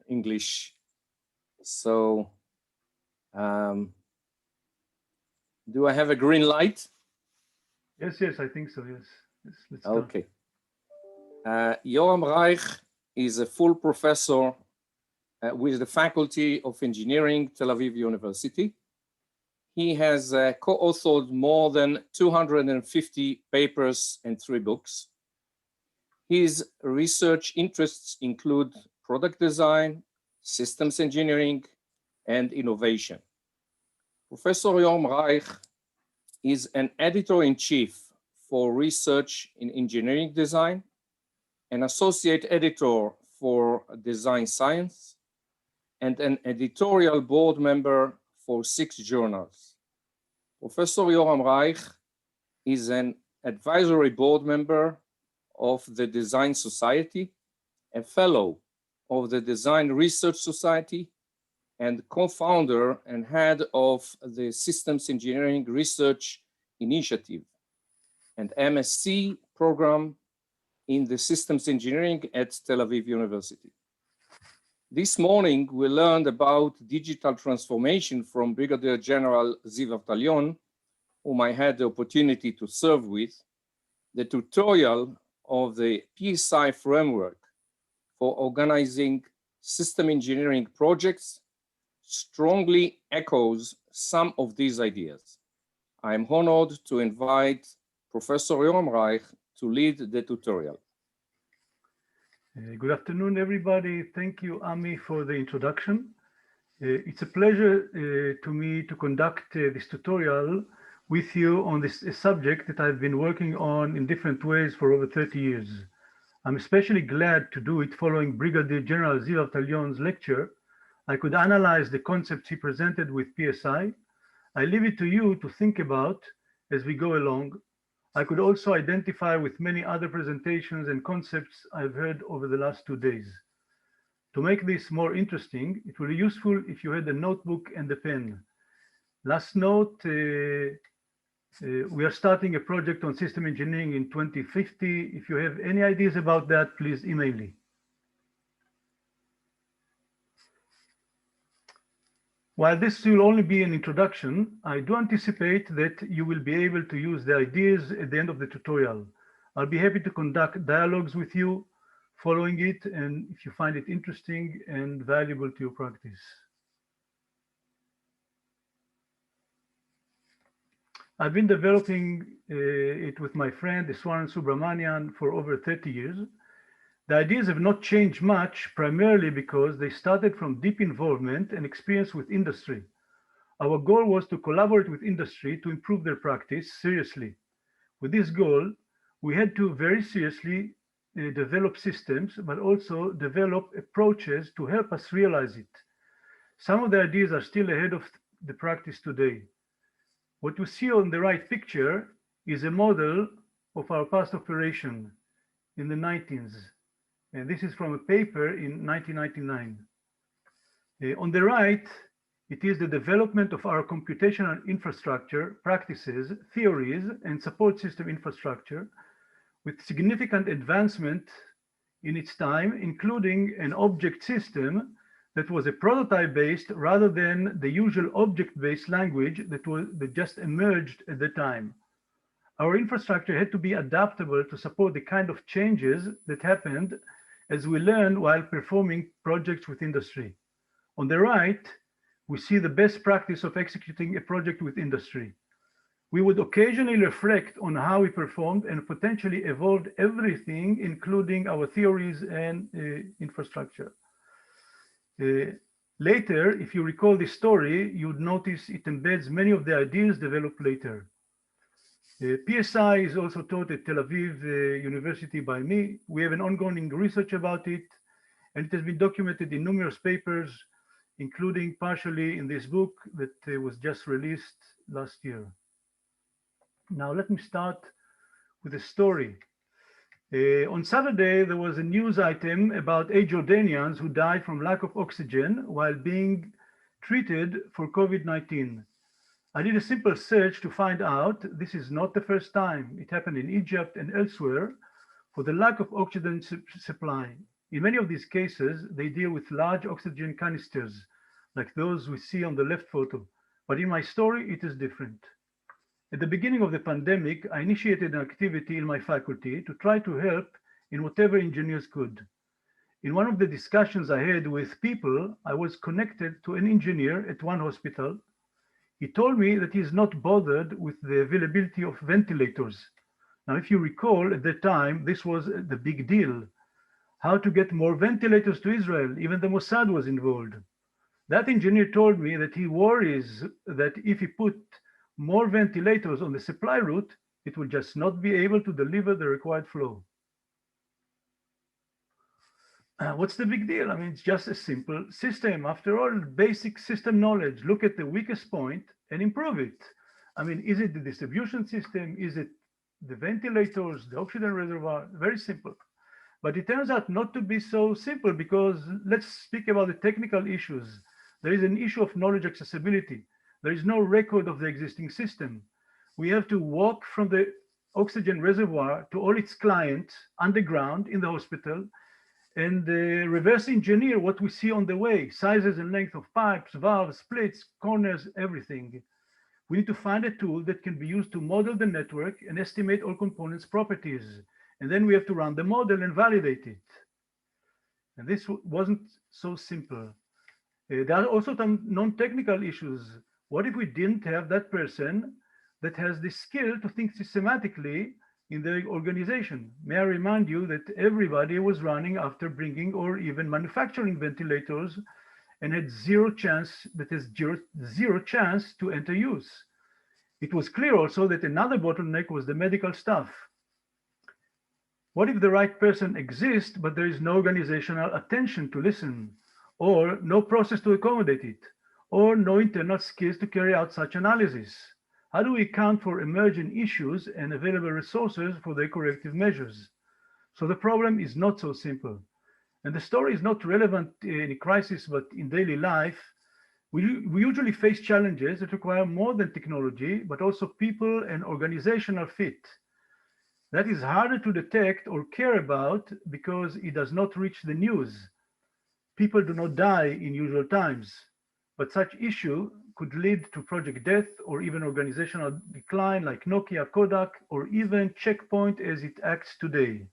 English. So, do I have a green light? Yes, yes, I think so, yes. Let's start. Okay. Yoram Reich is a full professor with the Faculty of Engineering, Tel Aviv University. He has co-authored more than 250 papers and 3 books. His research interests include product design, systems engineering, and innovation. Professor Yoram Reich is an editor-in-chief for research in engineering design, an associate editor for design science, and an editorial board member for 6 journals. Professor Yoram Reich is an advisory board member of the Design Society, a fellow of the Design Research Society, and co-founder and head of the Systems Engineering Research Initiative, and MSc program in the Systems Engineering at Tel Aviv University. This morning, we learned about digital transformation from Brigadier General Ziv Avtalion, whom I had the opportunity to serve with. The tutorial of the PSI framework for organizing system engineering projects strongly echoes some of these ideas. I am honored to invite Professor Yoram Reich to lead the tutorial. Good afternoon, everybody. Thank you, Ami, for the introduction. It's a pleasure to me to conduct this tutorial with you on this subject that I've been working on in different ways for over 30 years. I'm especially glad to do it following Brigadier General Ziv Avtalion's lecture. I could analyze the concepts he presented with PSI. I leave it to you to think about as we go along. I could also identify with many other presentations and concepts I've heard over the last 2 days. To make this more interesting, it will be useful if you had a notebook and a pen. Last note, we are starting a project on system engineering in 2050. If you have any ideas about that, please email me. While this will only be an introduction, I do anticipate that you will be able to use the ideas at the end of the tutorial. I'll be happy to conduct dialogues with you following it, and if you find it interesting and valuable to your practice. I've been developing it with my friend Iswaran Subramanian for over 30 years. The ideas have not changed much, primarily because they started from deep involvement and experience with industry. Our goal was to collaborate with industry to improve their practice seriously. With this goal, we had to very seriously develop systems, but also develop approaches to help us realize it. Some of the ideas are still ahead of the practice today. What you see on the right picture is a model of our past operation in the 19s. And this is from a paper in 1999. On the right, it is the development of our computational infrastructure, practices, theories, and support system infrastructure with significant advancement in its time, including an object system that was a prototype-based rather than the usual object-based language that just emerged at the time. Our infrastructure had to be adaptable to support the kind of changes that happened as we learn while performing projects with industry. On the right, we see the best practice of executing a project with industry. We would occasionally reflect on how we performed and potentially evolved everything, including our theories and infrastructure. Later, if you recall this story, you would notice it embeds many of the ideas developed later. PSI is also taught at Tel Aviv University by me. We have an ongoing research about it, and it has been documented in numerous papers, including partially in this book that was just released last year. Now, let me start with a story. On Saturday, there was a news item about 8 Jordanians who died from lack of oxygen while being treated for COVID-19. I did a simple search to find out this is not the first time. It happened in Egypt and elsewhere for the lack of oxygen supply. In many of these cases, they deal with large oxygen canisters, like those we see on the left photo. But in my story, it is different. At the beginning of the pandemic, I initiated an activity in my faculty to try to help in whatever engineers could. In one of the discussions I had with people, I was connected to an engineer at one hospital. He told me that he is not bothered with the availability of ventilators. Now, if you recall, at that time, this was the big deal. How to get more ventilators to Israel, even the Mossad was involved. That engineer told me that he worries that if he put more ventilators on the supply route, it will just not be able to deliver the required flow. What's the big deal? I mean, it's just a simple system. After all, basic system knowledge, look at the weakest point and improve it. I mean, is it the distribution system? Is it the ventilators, the oxygen reservoir? Very simple. But it turns out not to be so simple, because let's speak about the technical issues. There is an issue of knowledge accessibility. There is no record of the existing system. We have to walk from the oxygen reservoir to all its clients underground in the hospital and reverse engineer what we see on the way, sizes and length of pipes, valves, splits, corners, everything. We need to find a tool that can be used to model the network and estimate all components' properties. And then we have to run the model and validate it. And this wasn't so simple. There are also some non-technical issues. What if we didn't have that person that has the skill to think systematically in the organization? May I remind you that everybody was running after bringing or even manufacturing ventilators and had zero chance to enter use. It was clear also that another bottleneck was the medical staff. What if the right person exists, but there is no organizational attention to listen, or no process to accommodate it, or no internal skills to carry out such analysis? How do we account for emerging issues and available resources for their corrective measures? So the problem is not so simple. And the story is not relevant in a crisis, but in daily life. We usually face challenges that require more than technology, but also people and organizational fit. That is harder to detect or care about because it does not reach the news. People do not die in usual times, but such issue could lead to project death or even organizational decline, like Nokia, Kodak, or even Checkpoint as it acts today.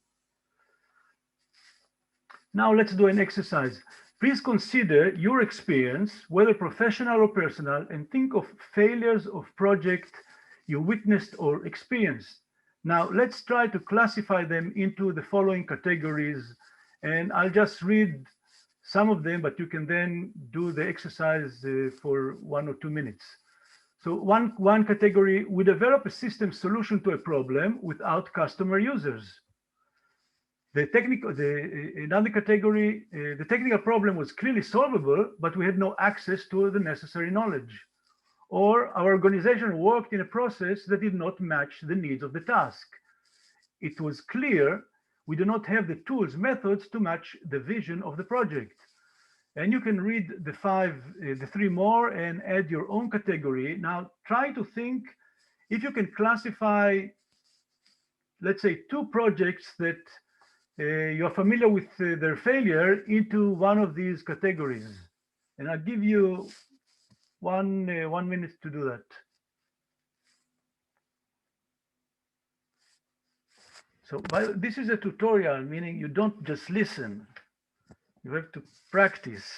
Now let's do an exercise. Please consider your experience, whether professional or personal, and think of failures of project you witnessed or experienced. Now let's try to classify them into the following categories, and I'll just read some of them, but you can then do the exercise for 1 or 2 minutes. So one category, we develop a system solution to a problem without customer users. Another category, the technical problem was clearly solvable, but we had no access to the necessary knowledge. Or our organization worked in a process that did not match the needs of the task. It was clear we do not have the tools, methods to match the vision of the project. And you can read the 3 more and add your own category. Now try to think if you can classify, let's say, 2 projects that you're familiar with their failure into one of these categories. And I'll give you one minute to do that. So this is a tutorial, meaning you don't just listen, you have to practice.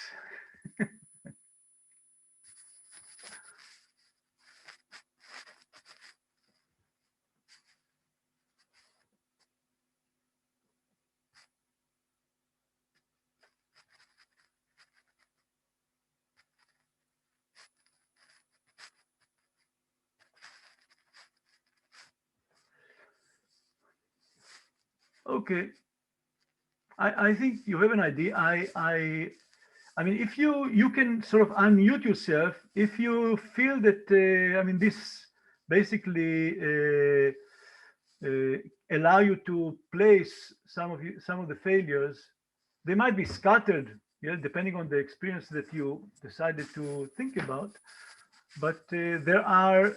Okay, I think you have an idea. I mean, if you can sort of unmute yourself, if you feel that, I mean, this basically allow you to place some of the failures. They might be scattered, yeah, depending on the experience that you decided to think about. But there are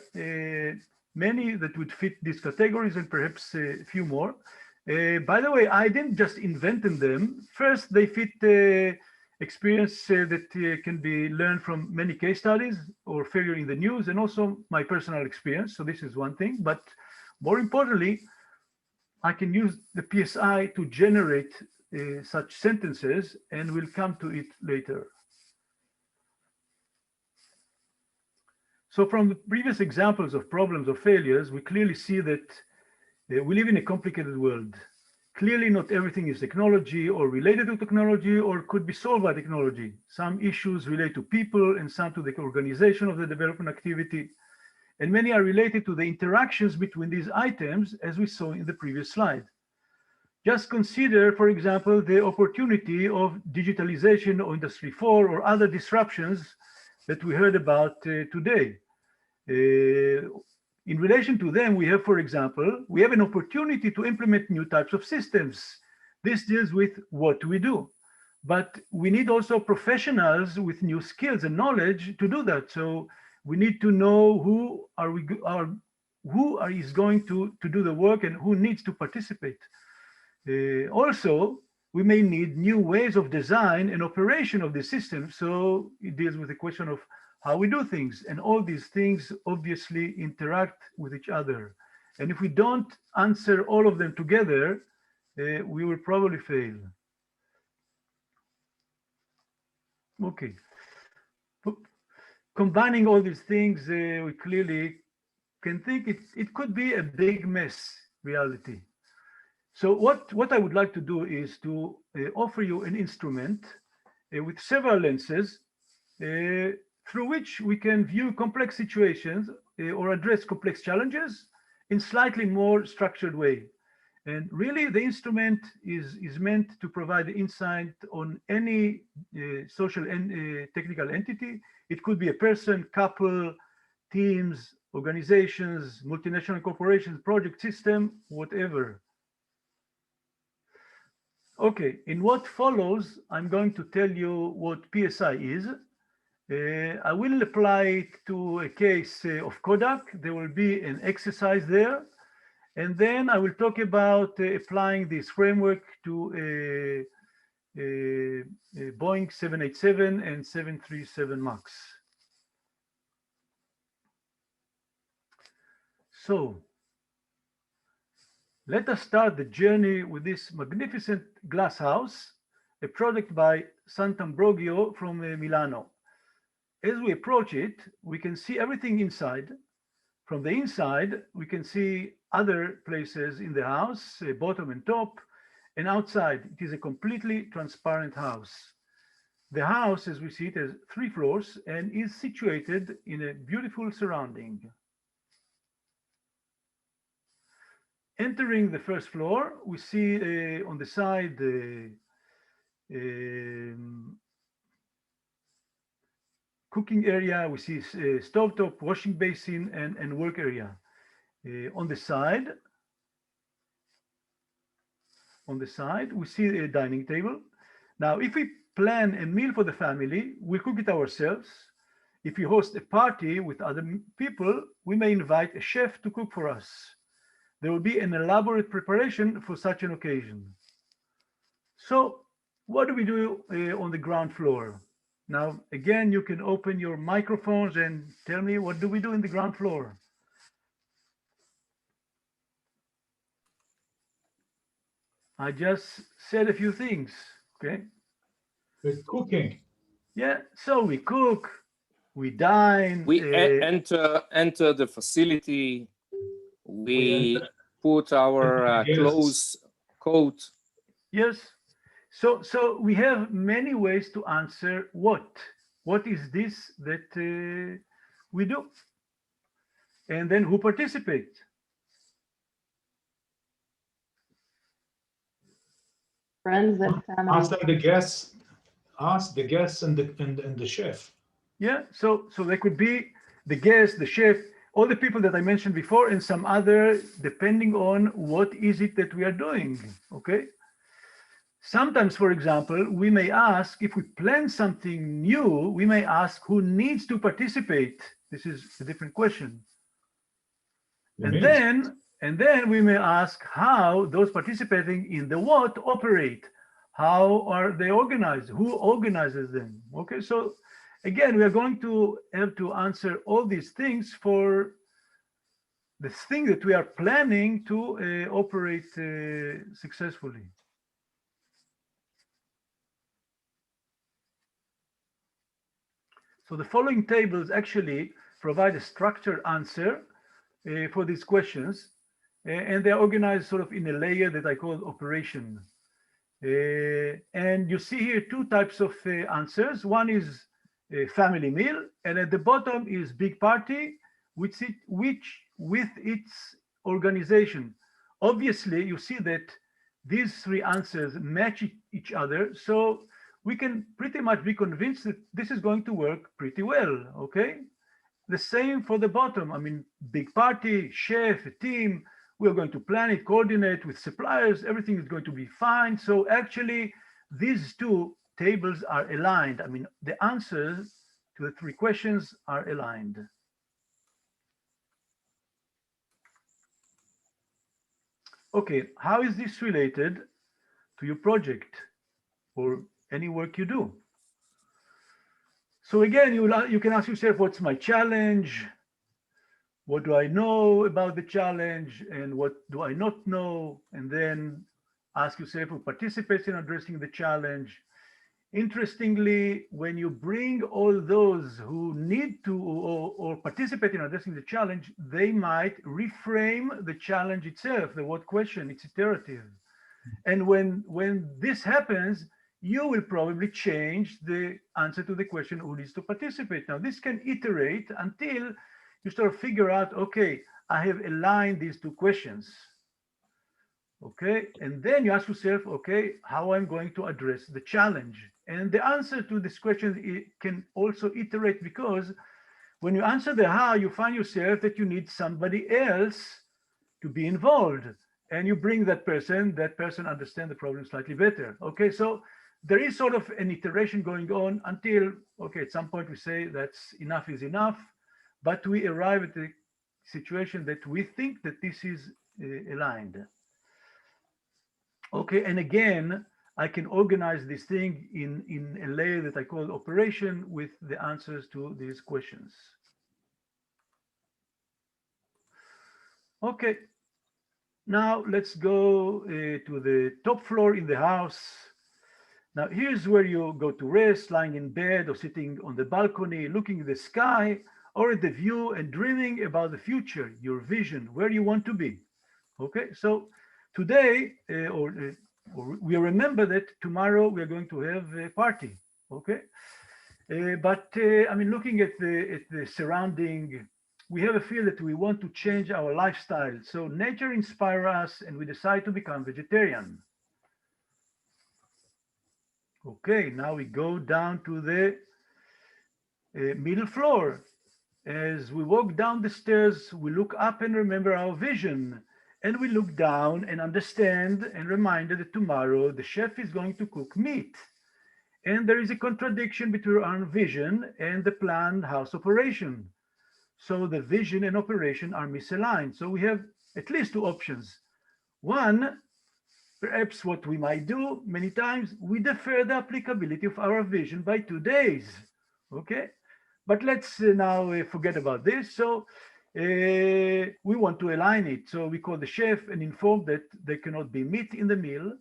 many that would fit these categories, and perhaps a few more. By the way, I didn't just invent them. First, they fit experience that can be learned from many case studies or failure in the news, and also my personal experience. So this is one thing. But more importantly, I can use the PSI to generate such sentences, and we'll come to it later. So from the previous examples of problems or failures, we clearly see that we live in a complicated world. Clearly, not everything is technology or related to technology or could be solved by technology. Some issues relate to people and some to the organization of the development activity. And many are related to the interactions between these items, as we saw in the previous slide. Just consider, for example, the opportunity of digitalization or Industry 4 or other disruptions that we heard about today. In relation to them, we have, for example, we have an opportunity to implement new types of systems. This deals with what we do, but we need also professionals with new skills and knowledge to do that. So we need to know who is going to do the work and who needs to participate. Also, we may need new ways of design and operation of the system. So it deals with the question of how we do things, and all these things obviously interact with each other. And if we don't answer all of them together, we will probably fail. Okay. Combining all these things, we clearly can think it could be a big mess reality. So what I would like to do is to offer you an instrument with several lenses through which we can view complex situations or address complex challenges in slightly more structured way. And really the instrument is meant to provide insight on any social and technical entity. It could be a person, couple, teams, organizations, multinational corporations, project system, whatever. Okay, in what follows, I'm going to tell you what PSI is. I will apply it to a case of Kodak. There will be an exercise there. And then I will talk about applying this framework to Boeing 787 and 737 MAX. So let us start the journey with this magnificent glass house, a product by Sant'Ambrogio from Milano. As we approach it, we can see everything inside. From the inside, we can see other places in the house, bottom and top, and outside, it is a completely transparent house. The house, as we see it, has 3 floors and is situated in a beautiful surrounding. Entering the first floor, we see on the side cooking area, we see stovetop, washing basin, and work area. On the side, we see a dining table. Now, if we plan a meal for the family, we cook it ourselves. If we host a party with other people, we may invite a chef to cook for us. There will be an elaborate preparation for such an occasion. So what do we do on the ground floor? Now, again, you can open your microphones and tell me, what do we do in the ground floor? I just said a few things, okay? We're cooking. Yeah, so we cook, we dine. We enter the facility. We put our clothes, coat. Yes. So we have many ways to answer what. What is this that we do? And then who participates? Friends and family. Ask the guests. Ask the guests and the chef. Yeah. So there could be the guest, the chef, all the people that I mentioned before, and some other, depending on what is it that we are doing. Okay. Sometimes, for example, we may ask, if we plan something new, we may ask who needs to participate. This is a different question. And then And then we may ask how those participating in the what operate. How are they organized? Who organizes them? Okay, so again, we are going to have to answer all these things for the thing that we are planning to operate successfully. So the following tables actually provide a structured answer for these questions, and they're organized sort of in a layer that I call operation. And you see here two types of answers. One is a family meal, and at the bottom is big party, which with its organization. Obviously, you see that these three answers match each other, so we can pretty much be convinced that this is going to work pretty well, okay? The same for the bottom. I mean, big party, chef, a team, we're going to plan it, coordinate with suppliers, everything is going to be fine. So actually, these two tables are aligned. I mean, the answers to the three questions are aligned. Okay, how is this related to your project or any work you do? So again, you can ask yourself, what's my challenge? What do I know about the challenge and what do I not know? And then ask yourself who participates in addressing the challenge. Interestingly, when you bring all those who need to or participate in addressing the challenge, they might reframe the challenge itself, the what question, it's iterative. And when this happens, you will probably change the answer to the question who needs to participate. Now, this can iterate until you sort of figure out, okay, I have aligned these two questions. Okay, and then you ask yourself, okay, how I'm going to address the challenge. And the answer to this question can also iterate, because when you answer the how, you find yourself that you need somebody else to be involved. And you bring that person understands the problem slightly better. Okay, so there is sort of an iteration going on until, okay, at some point we say that's enough is enough, but we arrive at the situation that we think that this is aligned. Okay, and again, I can organize this thing in a layer that I call operation with the answers to these questions. Okay, now let's go to the top floor in the house. Now here's where you go to rest, lying in bed or sitting on the balcony, looking at the sky or at the view and dreaming about the future, your vision, where you want to be. Okay, so today, we remember that tomorrow we are going to have a party, okay? But I mean, looking at the surrounding, we have a feel that we want to change our lifestyle. So nature inspires us and we decide to become vegetarian. Okay, now we go down to the middle floor. As we walk down the stairs, we look up and remember our vision. And we look down and understand and reminded that tomorrow the chef is going to cook meat. And there is a contradiction between our vision and the planned house operation. So the vision and operation are misaligned. So we have at least two options. One, perhaps what we might do many times, we defer the applicability of our vision by 2 days. Okay, but let's now forget about this. So we want to align it. So we call the chef and inform that there cannot be meat in the meal.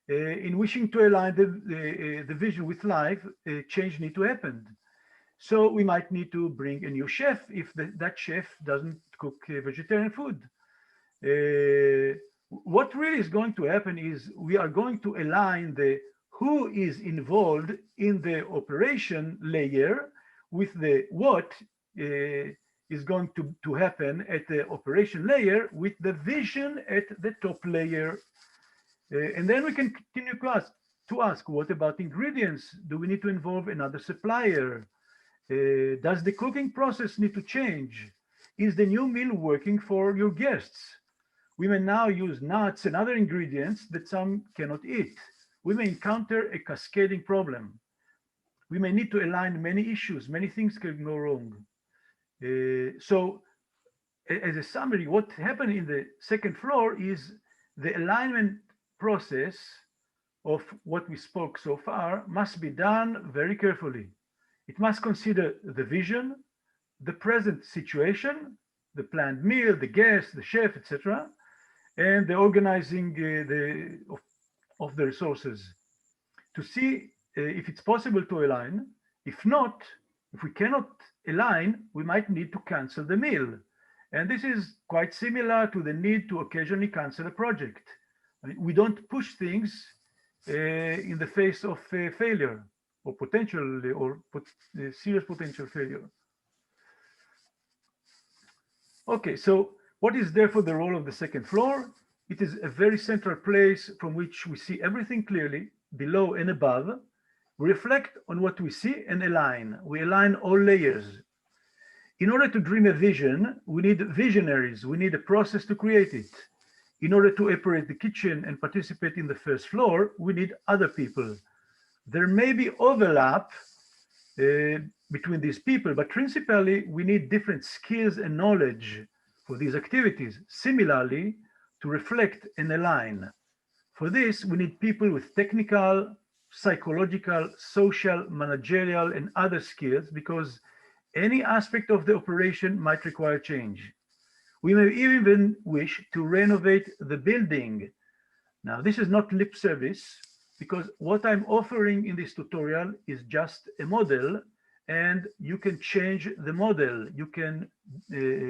In wishing to align the vision with life, change need to happen. So we might need to bring a new chef if that chef doesn't cook vegetarian food. What really is going to happen is we are going to align the who is involved in the operation layer with the what is going to happen at the operation layer with the vision at the top layer. And then we can continue to ask, what about ingredients? Do we need to involve another supplier? Does the cooking process need to change? Is the new meal working for your guests? We may now use nuts and other ingredients that some cannot eat. We may encounter a cascading problem. We may need to align many issues. Many things can go wrong. So as a summary, what happened in the second floor is the alignment process of what we spoke so far must be done very carefully. It must consider the vision, the present situation, the planned meal, the guest, the chef, etc., and the organizing of the resources to see if it's possible to align. If not, if we cannot align, we might need to cancel the meal. And this is quite similar to the need to occasionally cancel a project. I mean, we don't push things in the face of failure or potential or serious potential failure. Okay, so what is therefore the role of the second floor? It is a very central place from which we see everything clearly, below and above. We reflect on what we see and align. We align all layers. In order to dream a vision, we need visionaries. We need a process to create it. In order to operate the kitchen and participate in the first floor, we need other people. There may be overlap between these people, but principally we need different skills and knowledge for these activities. Similarly, to reflect and align. For this, we need people with technical, psychological, social, managerial, and other skills, because any aspect of the operation might require change. We may even wish to renovate the building. Now, this is not lip service, because what I'm offering in this tutorial is just a model, and you can change the model. You can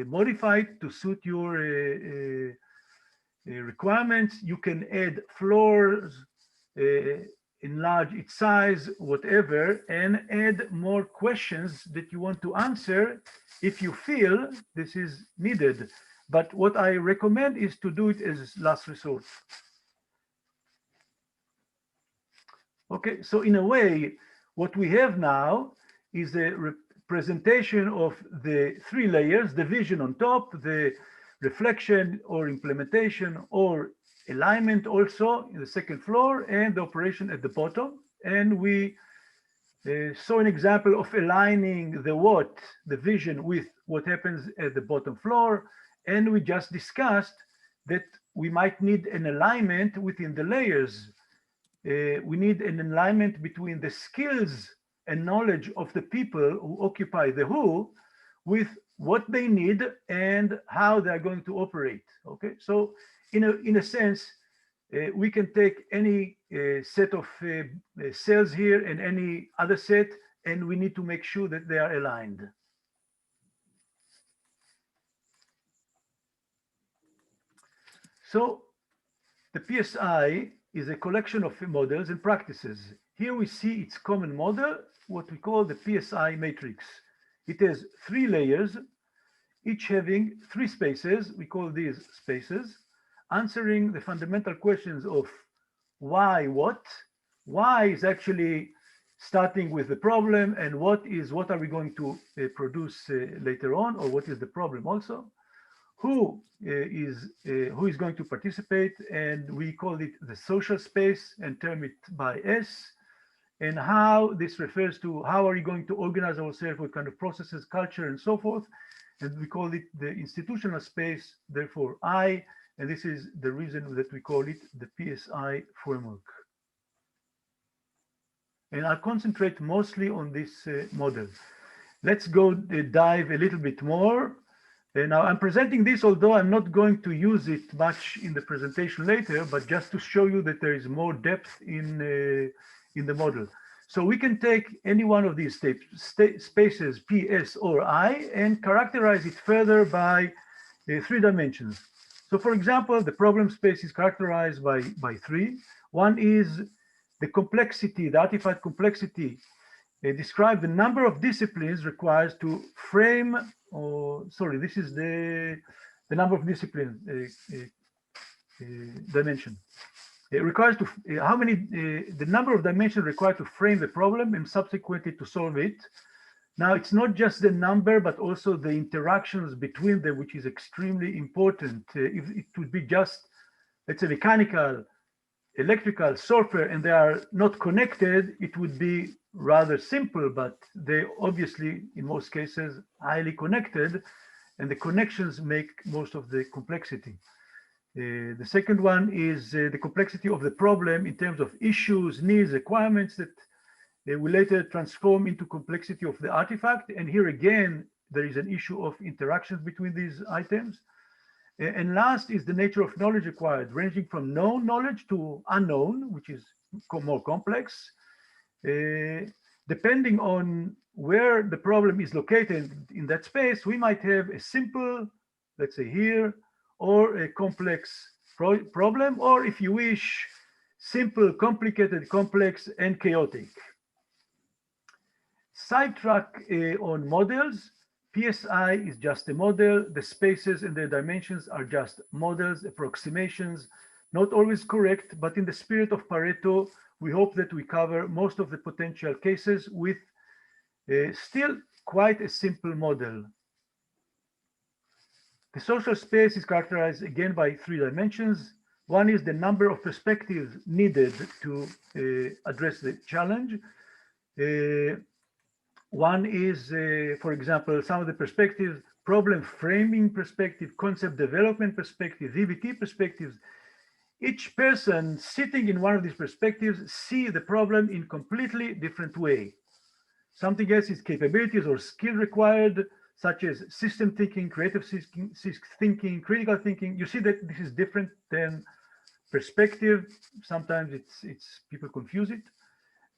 modify it to suit your requirements. You can add floors, enlarge its size, whatever, and add more questions that you want to answer if you feel this is needed. But what I recommend is to do it as last resort. Okay, so in a way, what we have now is a representation of the three layers: the vision on top, the reflection or implementation or alignment also in the second floor, and the operation at the bottom. And we saw an example of aligning the what, the vision, with what happens at the bottom floor. And we just discussed that we might need an alignment within the layers. We need an alignment between the skills and knowledge of the people who occupy the who with what they need and how they are going to operate. Okay, so in a sense, we can take any set of cells here and any other set, and we need to make sure that they are aligned. So the PSI is a collection of models and practices. Here we see its common model, what we call the PSI matrix. It has three layers, each having three spaces. We call these spaces, answering the fundamental questions of why, what. Why is actually starting with the problem, and what are we going to produce later on, or what is the problem also. Who is going to participate, and we call it the social space and term it by S. And how this refers to how are we going to organize ourselves, what kind of processes, culture, and so forth. And we call it the institutional space, therefore I, and this is the reason that we call it the PSI framework. And I'll concentrate mostly on this model. Let's go dive a little bit more. Now I'm presenting this, although I'm not going to use it much in the presentation later, but just to show you that there is more depth in the model. So we can take any one of these spaces, P, S, or I, and characterize it further by 3 dimensions. So for example, the problem space is characterized by 3. One is the complexity, the artifact complexity. Describe the number of disciplines required to frame, this is the number of disciplines dimension. It requires to the number of dimensions required to frame the problem and subsequently to solve it. Now, it's not just the number, but also the interactions between them, which is extremely important. If it would be just, let's say, mechanical, electrical, software, and they are not connected, it would be rather simple, but they obviously, in most cases, highly connected. and the connections make most of the complexity. The second one is the complexity of the problem in terms of issues, needs, requirements that will later transform into complexity of the artifact. And here again, there is an issue of interactions between these items. And last is the nature of knowledge required, ranging from known knowledge to unknown, which is more complex. Depending on where the problem is located in that space, we might have a simple, let's say here, or a complex problem, or if you wish, simple, complicated, complex, and chaotic. Sidetrack on models. PSI is just a model. The spaces and the dimensions are just models, approximations, not always correct, but in the spirit of Pareto, we hope that we cover most of the potential cases with still quite a simple model. The social space is characterized again by 3 dimensions. One is the number of perspectives needed to address the challenge. One is, for example, some of the perspectives, problem framing perspective, concept development perspective, VBT perspectives. Each person sitting in one of these perspectives see the problem in completely different way. Something else is capabilities or skill required, such as system thinking, creative thinking, critical thinking. You see that this is different than perspective. Sometimes it's people confuse it.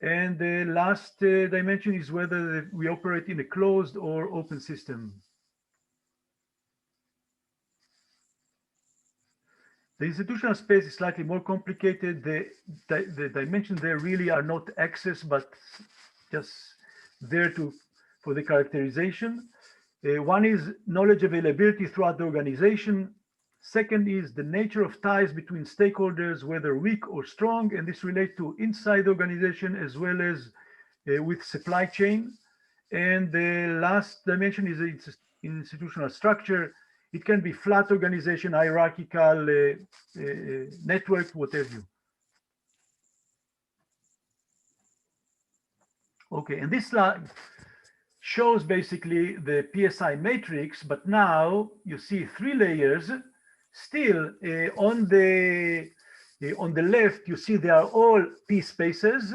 And the last dimension is whether we operate in a closed or open system. The institutional space is slightly more complicated. The dimensions there really are not access, but just there for the characterization. One is knowledge availability throughout the organization. Second is the nature of ties between stakeholders, whether weak or strong, and this relates to inside the organization as well as with supply chain. And the last dimension is institutional structure. It can be flat organization, hierarchical, network, what have you. Okay, and this slide shows basically the PSI matrix, but now you see 3 layers. Still, on the left, you see they are all P spaces.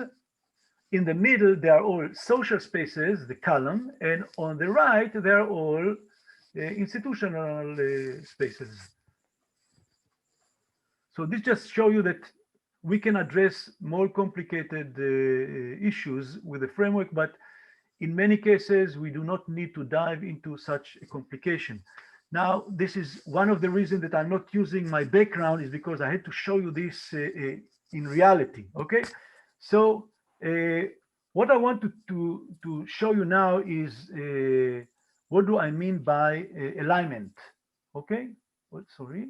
In the middle, they are all social spaces, the column, and on the right, they are all institutional spaces. So this just shows you that we can address more complicated issues with the framework, but in many cases, we do not need to dive into such a complication. Now, this is one of the reasons that I'm not using my background is because I had to show you this in reality, okay? So what I want to show you now is what do I mean by alignment, okay? Sorry.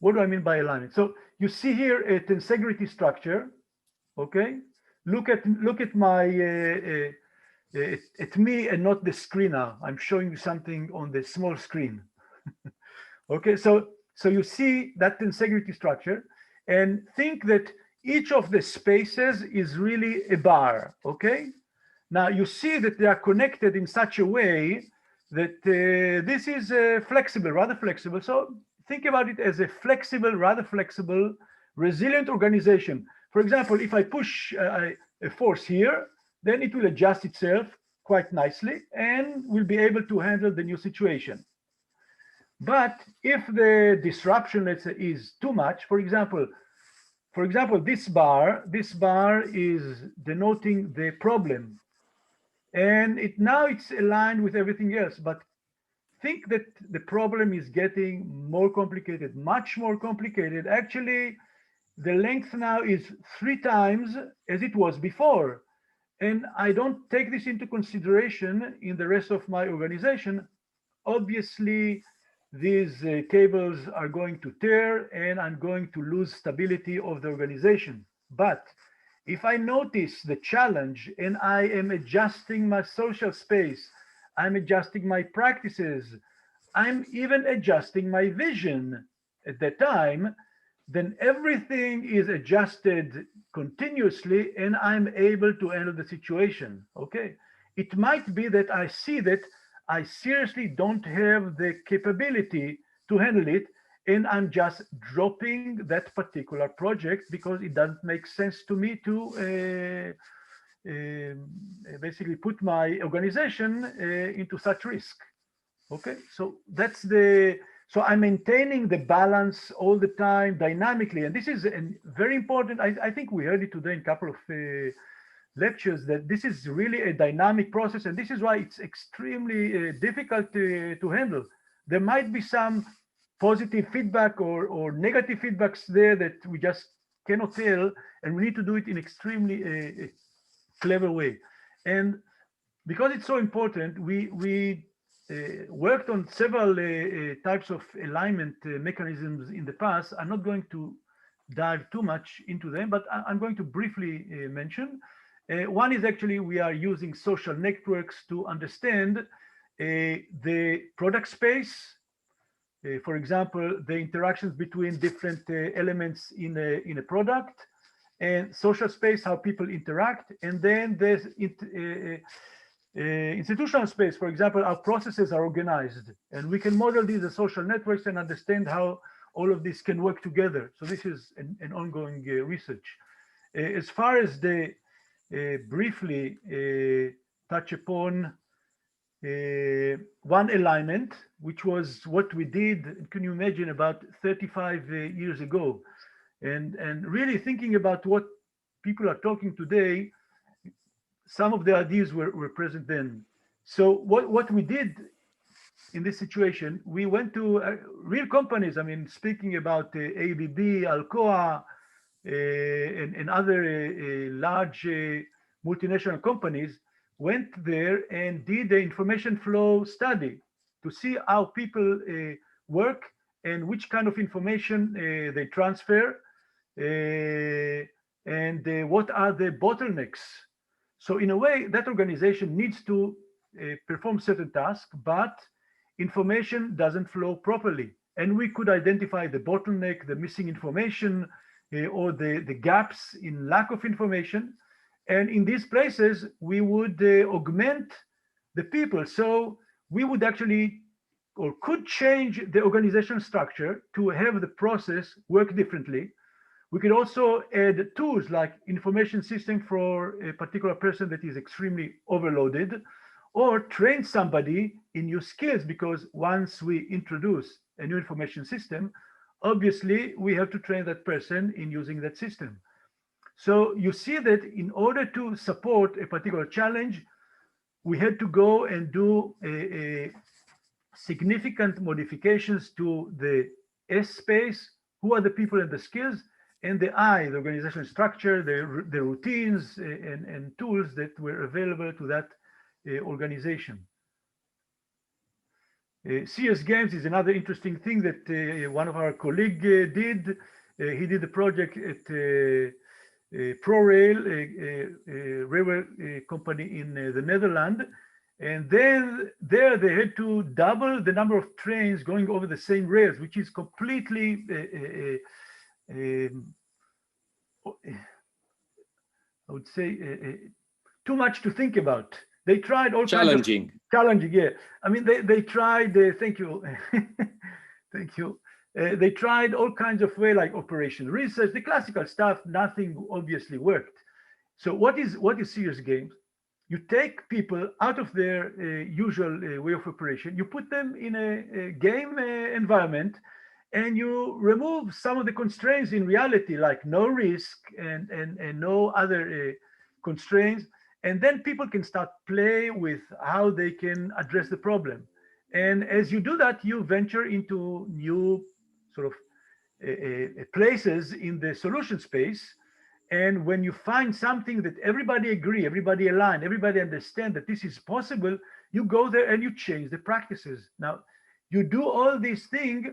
What do I mean by alignment? So you see here a tensegrity structure, okay? Look at my at me and not the screen now. I'm showing you something on the small screen. Okay, so you see that tensegrity structure and think that each of the spaces is really a bar, okay? Now you see that they are connected in such a way that this is flexible, rather flexible. So think about it as a flexible, rather flexible, resilient organization. For example, if I push a force here, then it will adjust itself quite nicely and will be able to handle the new situation. But if the disruption, let's say, is too much, for example, this bar is denoting the problem. And now it's aligned with everything else. But think that the problem is getting more complicated, much more complicated. Actually, the length now is 3 times as it was before. And I don't take this into consideration in the rest of my organization. Obviously, these cables are going to tear and I'm going to lose stability of the organization. But if I notice the challenge and I am adjusting my social space, I'm adjusting my practices, I'm even adjusting my vision at that time, then everything is adjusted continuously and I'm able to handle the situation, okay? It might be that I see that I seriously don't have the capability to handle it, and I'm just dropping that particular project because it doesn't make sense to me to basically put my organization into such risk. Okay, so that's the, so I'm maintaining the balance all the time dynamically, and this is very important. I think we heard it today in a couple of lectures, that this is really a dynamic process, and this is why it's extremely difficult to handle. There might be some positive feedback or negative feedbacks there that we just cannot tell, and we need to do it in extremely clever way. And because it's so important, we worked on several types of alignment mechanisms in the past. I'm not going to dive too much into them, but I'm going to briefly mention. One is actually we are using social networks to understand the product space. For example, the interactions between different elements in a product, and social space, how people interact, and then there's institutional space, for example, how processes are organized, and we can model these as social networks and understand how all of this can work together. So this is an ongoing research. As far as the briefly touch upon one alignment, which was what we did, can you imagine, about 35 years ago, and really thinking about what people are talking today, some of the ideas were present then. So what we did in this situation, we went to real companies. I mean, speaking about ABB, Alcoa, and other large multinational companies, went there and did the information flow study to see how people work and which kind of information they transfer, and what are the bottlenecks. So in a way, that organization needs to perform certain tasks, but information doesn't flow properly. And we could identify the bottleneck, the missing information, or the gaps in lack of information. And in these places, we would augment the people. So we would actually, or could change the organizational structure to have the process work differently. We could also add tools like information system for a particular person that is extremely overloaded, or train somebody in new skills, because once we introduce a new information system, obviously we have to train that person in using that system. So you see that in order to support a particular challenge, we had to go and do a significant modifications to the S space, who are the people and the skills, and the I, the organizational structure, the routines and tools that were available to that organization. CS Games is another interesting thing that one of our colleagues did. He did a project at ProRail, a railway company in the Netherlands. And then there they had to double the number of trains going over the same rails, which is completely I would say too much to think about. They tried all challenging. Challenging, yeah. I mean, they tried. Thank you, thank you. They tried all kinds of way, like operation research, the classical stuff. Nothing obviously worked. So what is serious games? You take people out of their usual way of operation. You put them in a game environment, and you remove some of the constraints in reality, like no risk and no other constraints. And then people can start play with how they can address the problem. And as you do that, you venture into new sort of places in the solution space. And when you find something that everybody agree, everybody align, everybody understand that this is possible, you go there and you change the practices. Now, you do all these things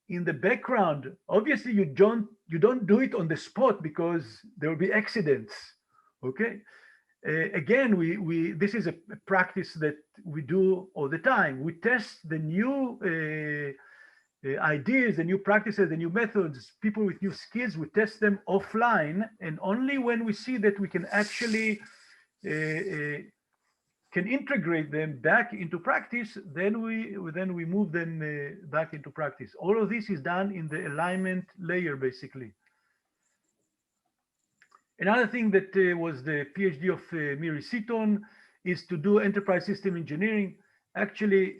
in the background. Obviously, you don't do it on the spot because there will be accidents. Okay. Again, this is a practice that we do all the time. We test the new ideas, the new practices, the new methods, people with new skills, we test them offline, and only when we see that we can actually can integrate them back into practice, then we move them back into practice. All of this is done in the alignment layer, basically. Another thing that was the PhD of Miri Seaton is to do enterprise system engineering. Actually,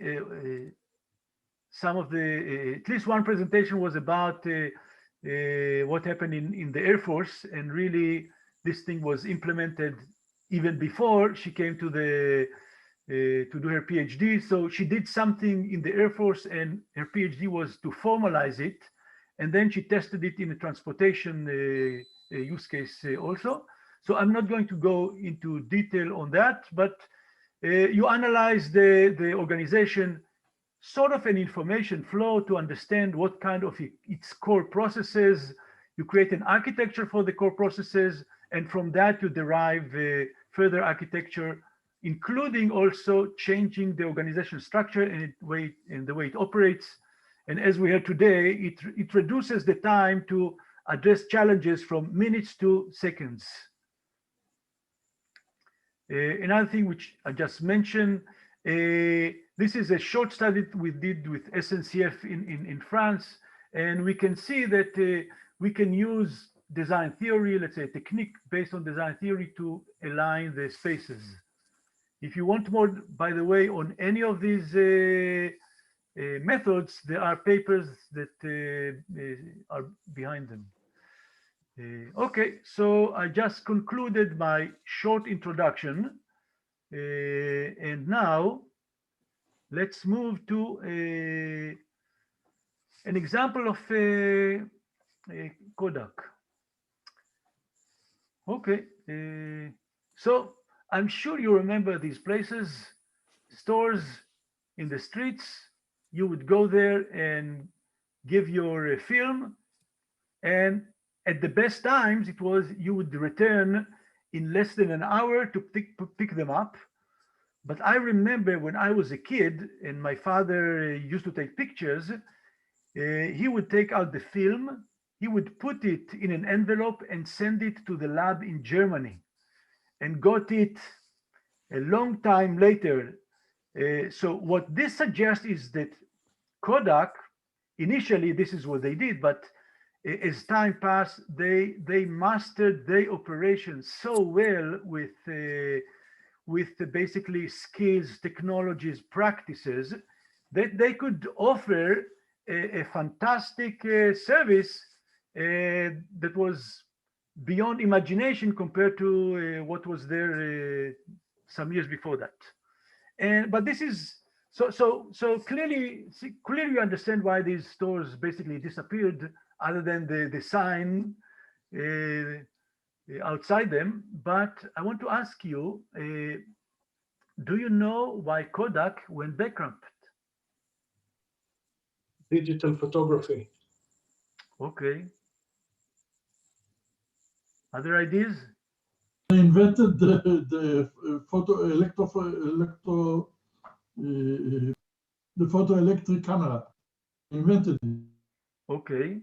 some of the, at least one presentation was about what happened in the Air Force, and really this thing was implemented even before she came to the to do her PhD. So she did something in the Air Force, and her PhD was to formalize it, and then she tested it in a transportation use case also. So I'm not going to go into detail on that, but you analyze the organization, sort of an information flow to understand what kind of its core processes. You create an architecture for the core processes, and from that you derive further architecture, including also changing the organization structure and the way it operates. And as we heard today, it reduces the time to address challenges from minutes to seconds. Another thing which I just mentioned, this is a short study we did with SNCF in France, and we can see that we can use design theory, let's say a technique based on design theory, to align the spaces. If you want more, by the way, on any of these methods, there are papers that are behind them. Okay, so I just concluded my short introduction, and now let's move to an example of Kodak. Okay, so I'm sure you remember these places, stores in the streets. You would go there and give your film, and at the best times, it was you would return in less than an hour to pick them up. But I remember when I was a kid and my father used to take pictures, he would take out the film, he would put it in an envelope and send it to the lab in Germany, and got it a long time later. So what this suggests is that Kodak, initially this is what they did, but as time passed, they mastered their operations so well with basically skills, technologies, practices, that they could offer a fantastic service that was beyond imagination compared to what was there some years before that. But this is so clearly you understand why these stores basically disappeared, other than the sign outside them. But I want to ask you, do you know why Kodak went bankrupt? Digital photography. Okay. Other ideas? They invented the photoelectric camera. Invented it. Okay.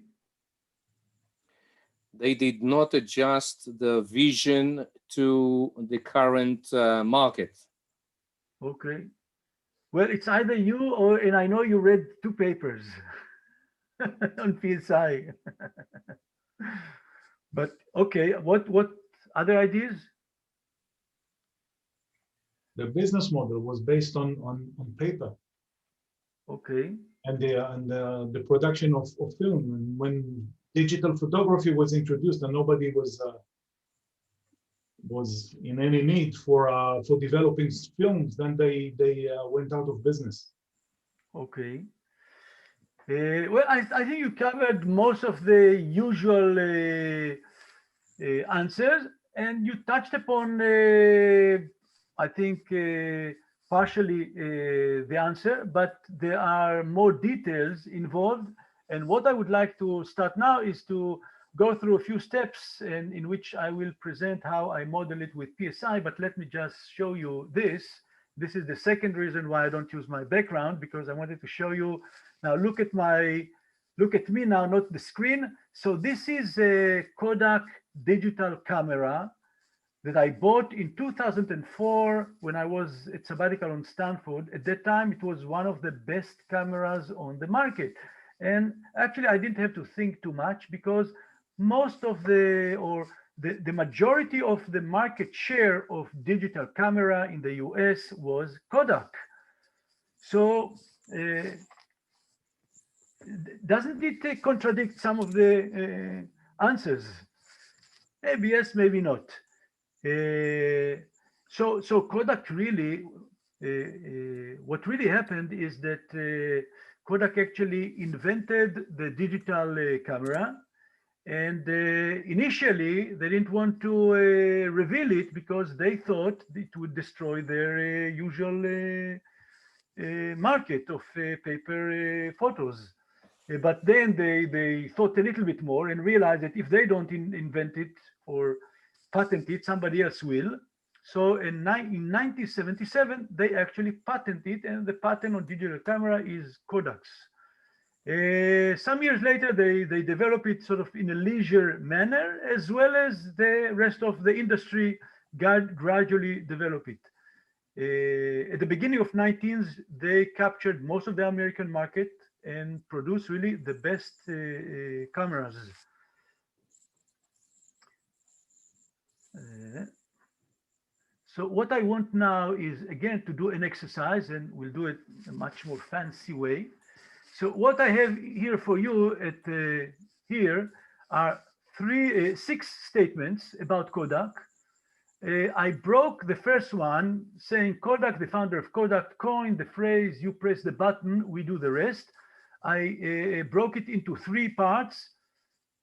They did not adjust the vision to the current market. Okay. Well, it's either you or, and I know you read 2 papers on PSI. But okay, what other ideas? The business model was based on paper. Okay. And the production of film. And when digital photography was introduced and nobody was in any need for developing films, then they went out of business. Okay. Well, I think you covered most of the usual answers, and you touched upon, I think, partially the answer, but there are more details involved. And what I would like to start now is to go through a few steps in which I will present how I model it with PSI. But let me just show you this. This is the second reason why I don't use my background, because I wanted to show you. Now look at me now, not the screen. So this is a Kodak digital camera that I bought in 2004 when I was at sabbatical on Stanford. At that time, it was one of the best cameras on the market. And actually, I didn't have to think too much because most of the majority of the market share of digital camera in the US was Kodak. So doesn't it contradict some of the answers? Maybe yes, maybe not. So Kodak really, what really happened is that Kodak actually invented the digital camera, and initially they didn't want to reveal it because they thought it would destroy their usual market of paper photos. But then they thought a little bit more and realized that if they don't invent it or patent it, somebody else will. So in 1977, they actually patented it, and the patent on digital camera is Kodak's. Some years later, they develop it sort of in a leisure manner, as well as the rest of the industry gradually develop it. At the beginning of 19th, they captured most of the American market and produced really the best cameras. So what I want now is, again, to do an exercise, and we'll do it in a much more fancy way. So what I have here for you here are six statements about Kodak. I broke the first one saying Kodak, the founder of Kodak, coined the phrase, you press the button, we do the rest. I broke it into three parts.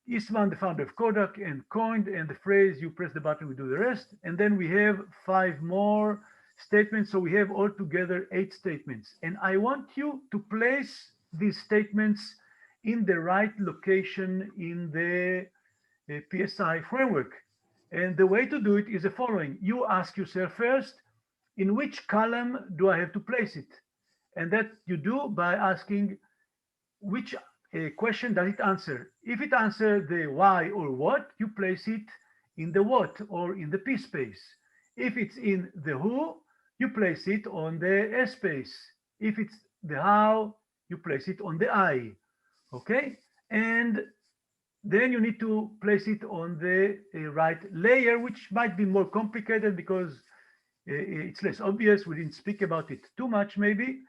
Eastman, the founder of Kodak, and coined, and the phrase, you press the button, we do the rest. And then we have 5 more statements. So we have altogether 8 statements. And I want you to place these statements in the right location in the PSI framework. And the way to do it is the following. You ask yourself first, in which column do I have to place it? And that you do by asking which question does it answer. If it answers the why or what, you place it in the what or in the P space. If it's in the who, you place it on the S space. If it's the how, you place it on the I. Okay? And then you need to place it on the right layer, which might be more complicated because it's less obvious. We didn't speak about it too much, maybe.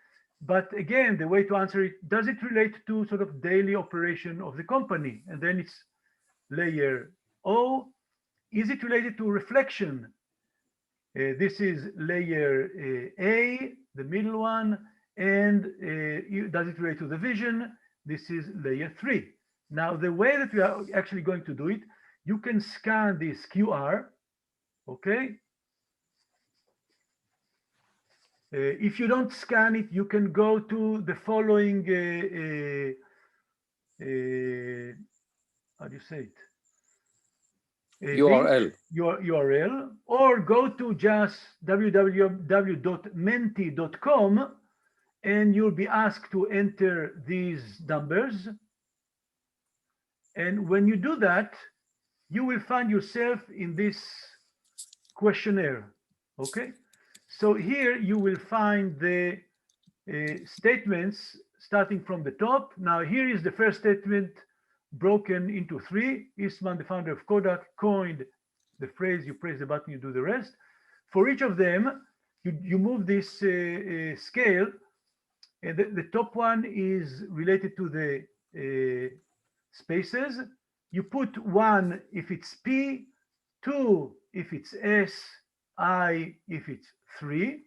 But again, the way to answer it, does it relate to sort of daily operation of the company? And then it's layer O. Is it related to reflection? This is layer A, the middle one. And does it relate to the vision? This is layer 3. Now, the way that we are actually going to do it, you can scan this QR, okay? If you don't scan it, you can go to the following, how do you say it? URL. URL, or go to just www.menti.com, and you'll be asked to enter these numbers. And when you do that, you will find yourself in this questionnaire, okay? So here you will find the statements starting from the top. Now here is the first statement broken into 3. Eastman, the founder of Kodak, coined the phrase, you press the button, you do the rest. For each of them, you move this scale. And the top one is related to the spaces. You put 1 if it's P, 2 if it's S, I if it's 3.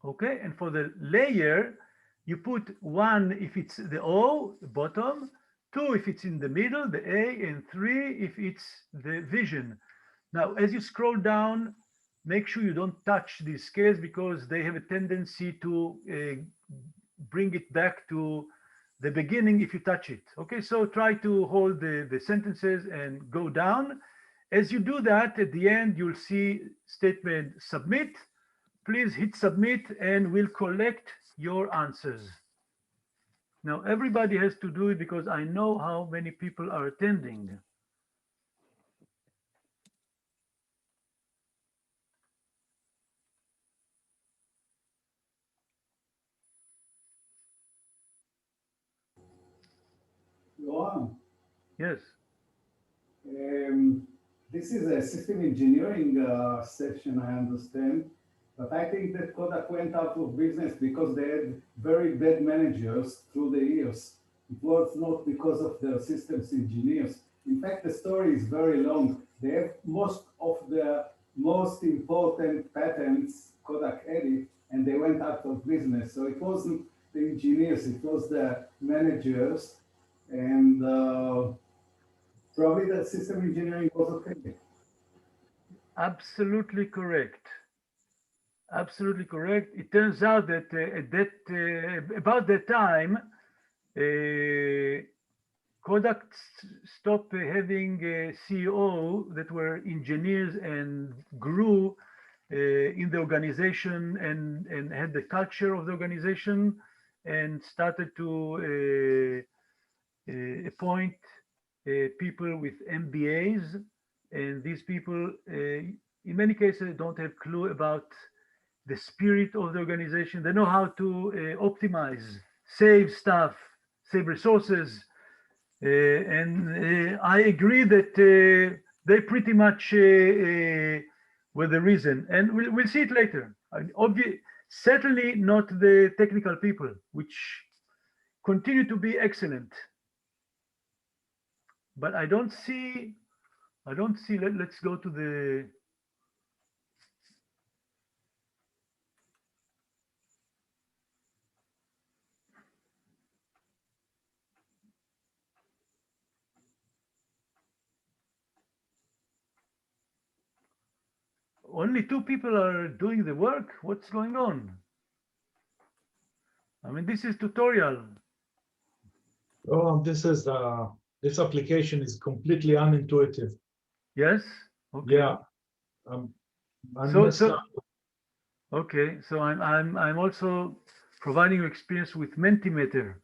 Okay, and for the layer, you put 1 if it's the O, the bottom, 2 if it's in the middle, the A, and 3 if it's the vision. Now, as you scroll down, make sure you don't touch these scales because they have a tendency to bring it back to the beginning if you touch it. Okay, so try to hold the sentences and go down. As you do that, at the end, you'll see statement submit. Please hit submit and we'll collect your answers. Now, everybody has to do it because I know how many people are attending. Ron. Yes. This is a system engineering section, I understand, but I think that Kodak went out of business because they had very bad managers through the years. It was not because of their systems engineers. In fact, the story is very long. They have most of the most important patents Kodak had it, and they went out of business. So it wasn't the engineers, it was the managers, and probably the system engineering was okay. Absolutely correct. Absolutely correct. It turns out that about that time, Kodak stopped having a CEO that were engineers and grew in the organization and had the culture of the organization and started to appoint people with MBAs, and these people in many cases don't have clue about the spirit of the organization. They know how to optimize, save stuff, save resources, and I agree that they pretty much were the reason, and we'll see it later. Certainly not the technical people, which continue to be excellent. But I don't see, let's go to the, only 2 people are doing the work. What's going on? I mean, this is tutorial. Oh, this application is completely unintuitive. Yes. Okay. Yeah. Okay. So I'm also providing you experience with Mentimeter.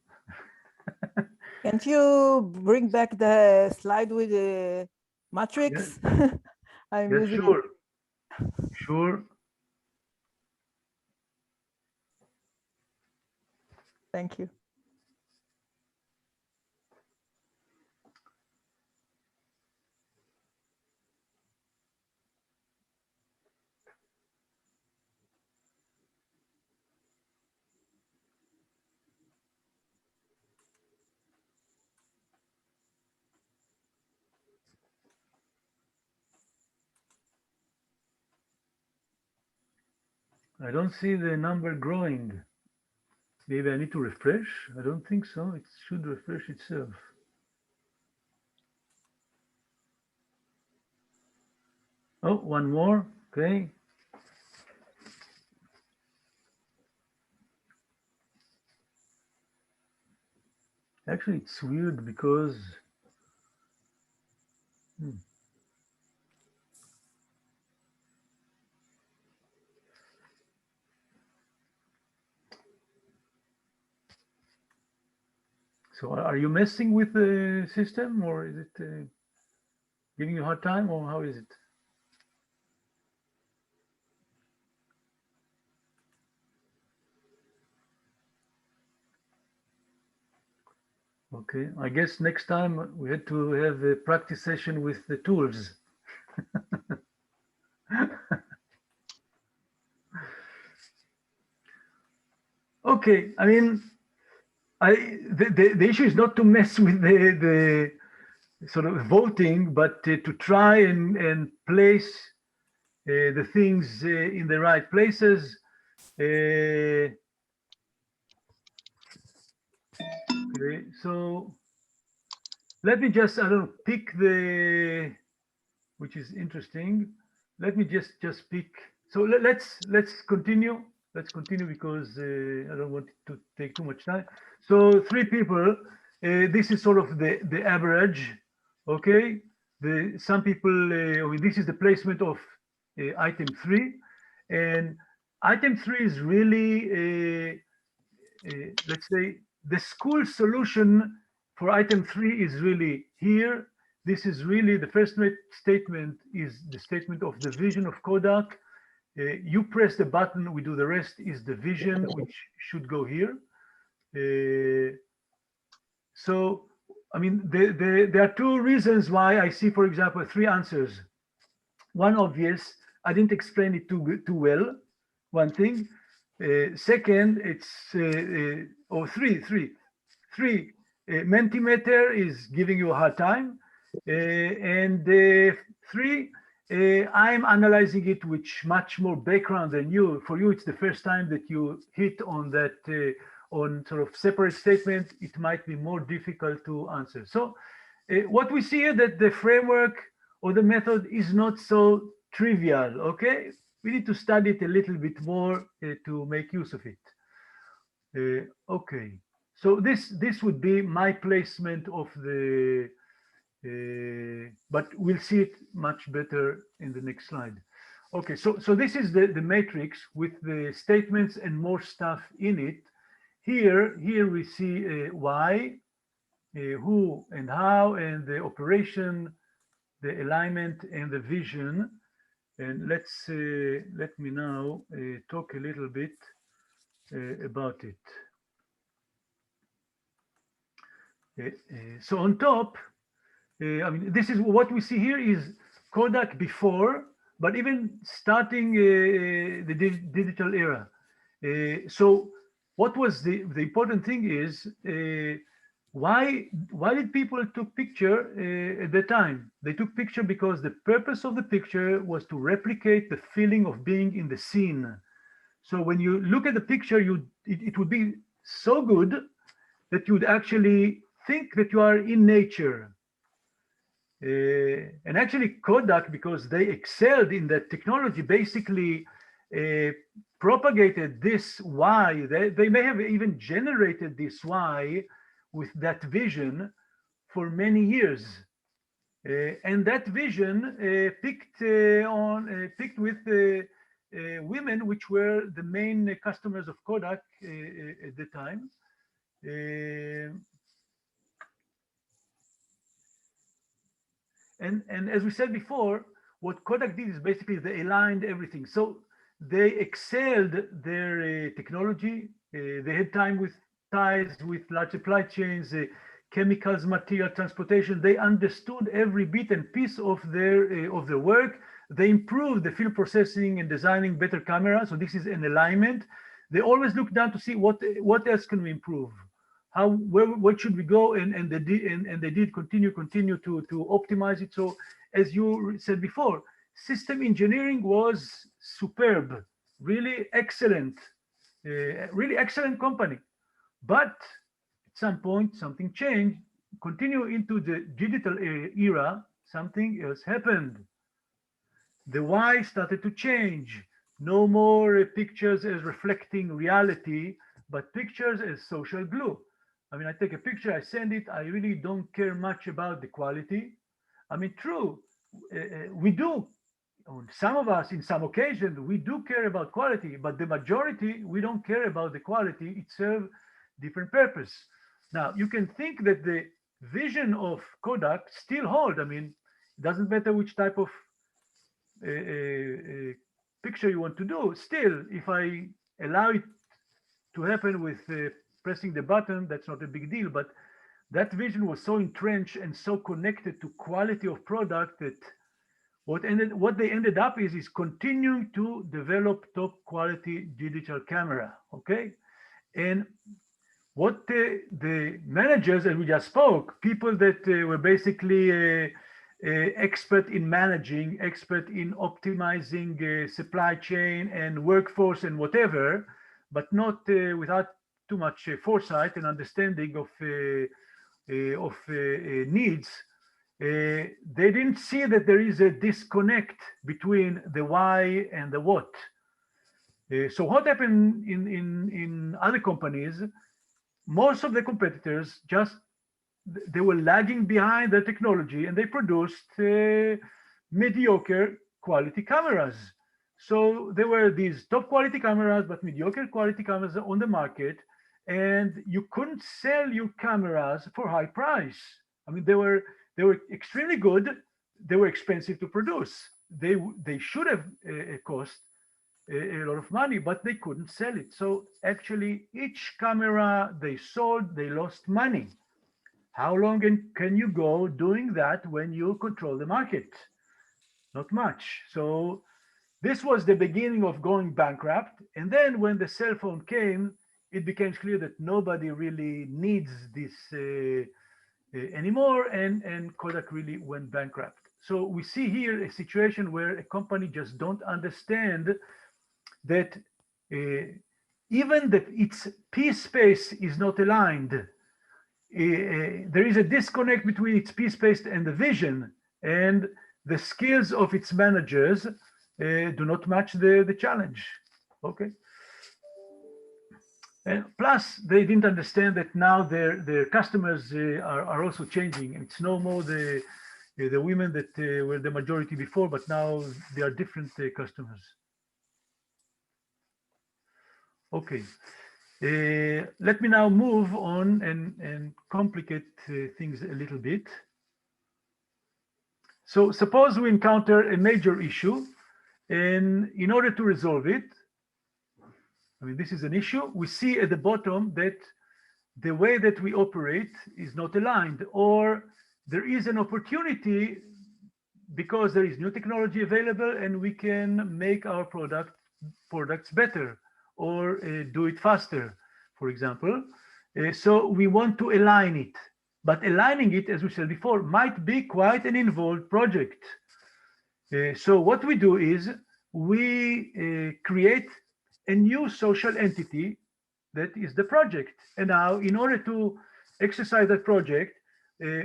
Can't you bring back the slide with the matrix? Yes. I'm Yes, using sure. it. Sure. Thank you. I don't see the number growing. Maybe I need to refresh. I don't think so. It should refresh itself. Oh, one more. Okay. Actually, it's weird because so are you messing with the system, or is it giving you a hard time, or how is it? Okay, I guess next time we had to have a practice session with the tools. Okay, I mean, the issue is not to mess with the sort of voting, but to try and place the things in the right places. Okay, so let me just, I don't know, pick the, which is interesting. Let me just pick. So let's continue. Let's continue because I don't want to take too much time. So 3 people. This is sort of the average. Okay. Some people. This is the placement of item 3, and item 3 is really, let's say, the school solution for item 3 is really here. This is really the first statement is the statement of the vision of Kodak. You press the button, we do the rest is the vision, which should go here. So I mean, there are two reasons why I see, for example, three answers. One obvious, I didn't explain it too well. One thing. Second, it's three. Mentimeter is giving you a hard time, and three, I'm analyzing it with much more background than you. For you, it's the first time that you hit on that on sort of separate statement. It might be more difficult to answer. So what we see here that the framework or the method is not so trivial. Okay, we need to study it a little bit more to make use of it. Okay, so this would be my placement of the, but we'll see it much better in the next slide. Okay, so this is the matrix with the statements and more stuff in it. Here we see why, who and how, and the operation, the alignment, and the vision. And let me now talk a little bit about it. So on top, I mean, this is what we see here is Kodak before, but even starting the digital era. So what was the important thing is why did people took picture at the time? They took picture because the purpose of the picture was to replicate the feeling of being in the scene. So when you look at the picture, it would be so good that you would actually think that you are in nature. And actually Kodak, because they excelled in that technology, basically propagated this why. They may have even generated this why with that vision for many years. And that vision picked with women, which were the main customers of Kodak at the time. And as we said before, what Kodak did is basically they aligned everything. So they excelled their technology. They had ties with large supply chains, chemicals, material, transportation. They understood every bit and piece of their work. They improved the film processing and designing better cameras. So this is an alignment. They always look down to see what else can we improve. Where should we go? And they did continue to optimize it. So as you said before, system engineering was superb, really excellent company. But at some point, something changed. Continue into the digital era, something else happened. The why started to change. No more pictures as reflecting reality, but pictures as social glue. I mean, I take a picture, I send it, I really don't care much about the quality. I mean, true, we do, some of us in some occasions, we do care about quality, but the majority, we don't care about the quality. It serves different purpose. Now, you can think that the vision of Kodak still hold. I mean, it doesn't matter which type of picture you want to do. Still, if I allow it to happen with pressing the button, that's not a big deal. But that vision was so entrenched and so connected to quality of product that what they ended up is continuing to develop top quality digital camera. Okay, and what the managers, as we just spoke, people that were basically expert in managing, expert in optimizing supply chain and workforce and whatever, but not without too much foresight and understanding of needs. They didn't see that there is a disconnect between the why and the what. So what happened in other companies? Most of the competitors they were lagging behind the technology, and they produced mediocre quality cameras. So there were these top quality cameras, but mediocre quality cameras on the market, and you couldn't sell your cameras for high price. I mean, they were extremely good. They were expensive to produce. They should have cost a lot of money, but they couldn't sell it. So actually, each camera they sold, they lost money. How long can you go doing that when you control the market? Not much. So this was the beginning of going bankrupt. And then when the cell phone came, it became clear that nobody really needs this anymore, and Kodak really went bankrupt. So we see here a situation where a company just don't understand that even that its P space is not aligned. There is a disconnect between its P space and the vision, and the skills of its managers do not match the challenge. Okay. And plus, they didn't understand that now their customers are also changing. It's no more the women that were the majority before, but now they are different customers. Okay. Let me now move on and complicate things a little bit. So suppose we encounter a major issue, and in order to resolve it, I mean, this is an issue. We see at the bottom that the way that we operate is not aligned, or there is an opportunity because there is new technology available and we can make our products better or do it faster, for example. So we want to align it, but aligning it, as we said before, might be quite an involved project. So what we do is we create a new social entity that is the project. And now, in order to exercise that project,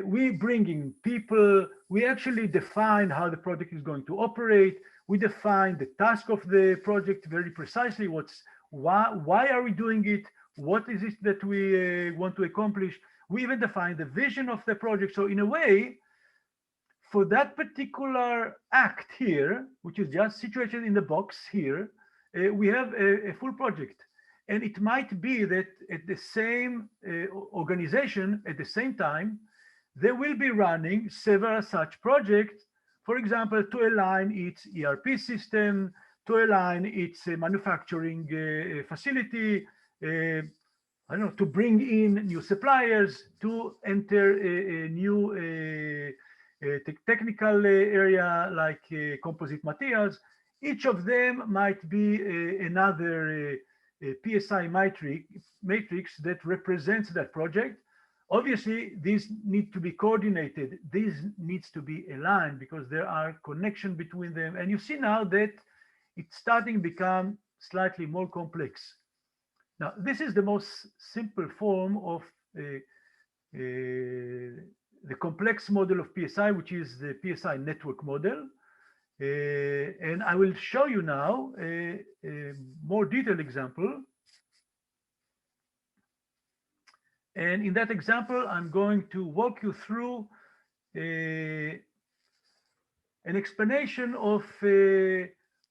we bring in people, we actually define how the project is going to operate, we define the task of the project very precisely, why are we doing it, what is it that we want to accomplish. We even define the vision of the project. So in a way, for that particular act here, which is just situated in the box here, we have a full project. And it might be that at the same organization, at the same time, they will be running several such projects, for example, to align its ERP system, to align its manufacturing facility, I don't know, to bring in new suppliers, to enter a new technical area like composite materials. Each of them might be another PSI matrix that represents that project. Obviously, these need to be coordinated. This needs to be aligned because there are connections between them. And you see now that it's starting to become slightly more complex. Now, this is the most simple form of the complex model of PSI, which is the PSI network model. And I will show you now a more detailed example. And in that example, I'm going to walk you through an explanation of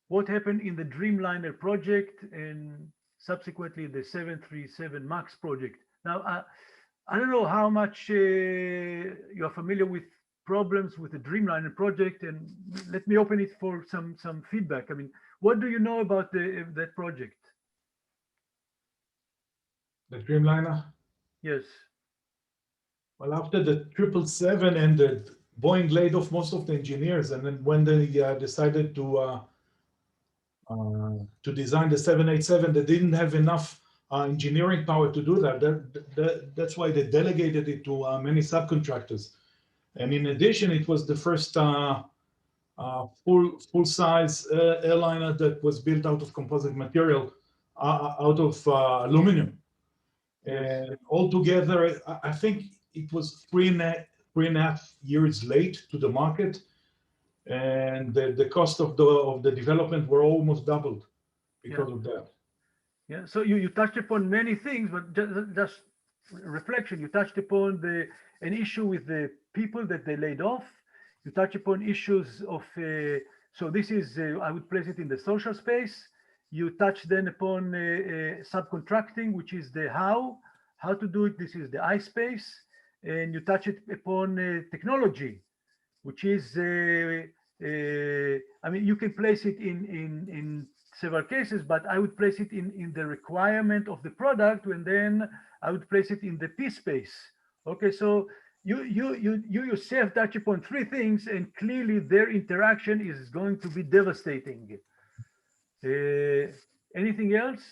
what happened in the Dreamliner project and subsequently the 737 MAX project. Now, I don't know how much you're familiar with problems with the Dreamliner project, and let me open it for some feedback. I mean, what do you know about that project? The Dreamliner? Yes. Well, after the 777 ended, Boeing laid off most of the engineers, and then when they decided to design the 787, they didn't have enough engineering power to do that. That's why they delegated it to many subcontractors. And in addition, it was the first full-size airliner that was built out of composite material, out of aluminum. And altogether, I think it was three and a half years late to the market, and the cost of the development were almost doubled because of that. Yeah. So you touched upon many things, but just reflection. You touched upon an issue with the people that they laid off. You touch upon issues of so this is I would place it in the social space. You touch then upon subcontracting, which is the how to do it. This is the I space, and you touch it upon technology, which is I mean, you can place it in several cases, but I would place it in the requirement of the product, and then I would place it in the P space. Okay, so you yourself touch upon three things, and clearly their interaction is going to be devastating. Anything else?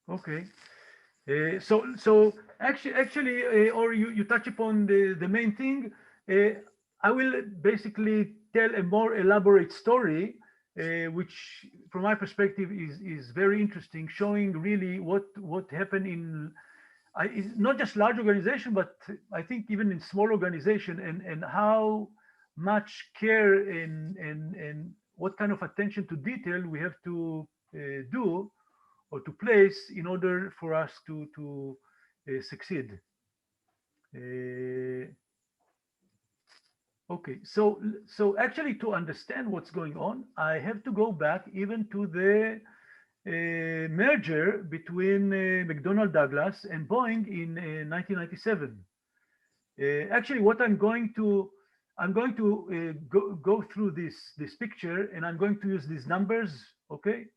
Okay. So actually, or you touch upon the main thing. I will basically tell a more elaborate story, which from my perspective is very interesting, showing really what happened in not just large organization, but I think even in small organization, and how much care and what kind of attention to detail we have to do or to place in order for us to succeed. Okay, so actually to understand what's going on, I have to go back even to the merger between McDonnell Douglas and Boeing in 1997. Actually, what I'm going to go through this picture, and I'm going to use these numbers. Okay,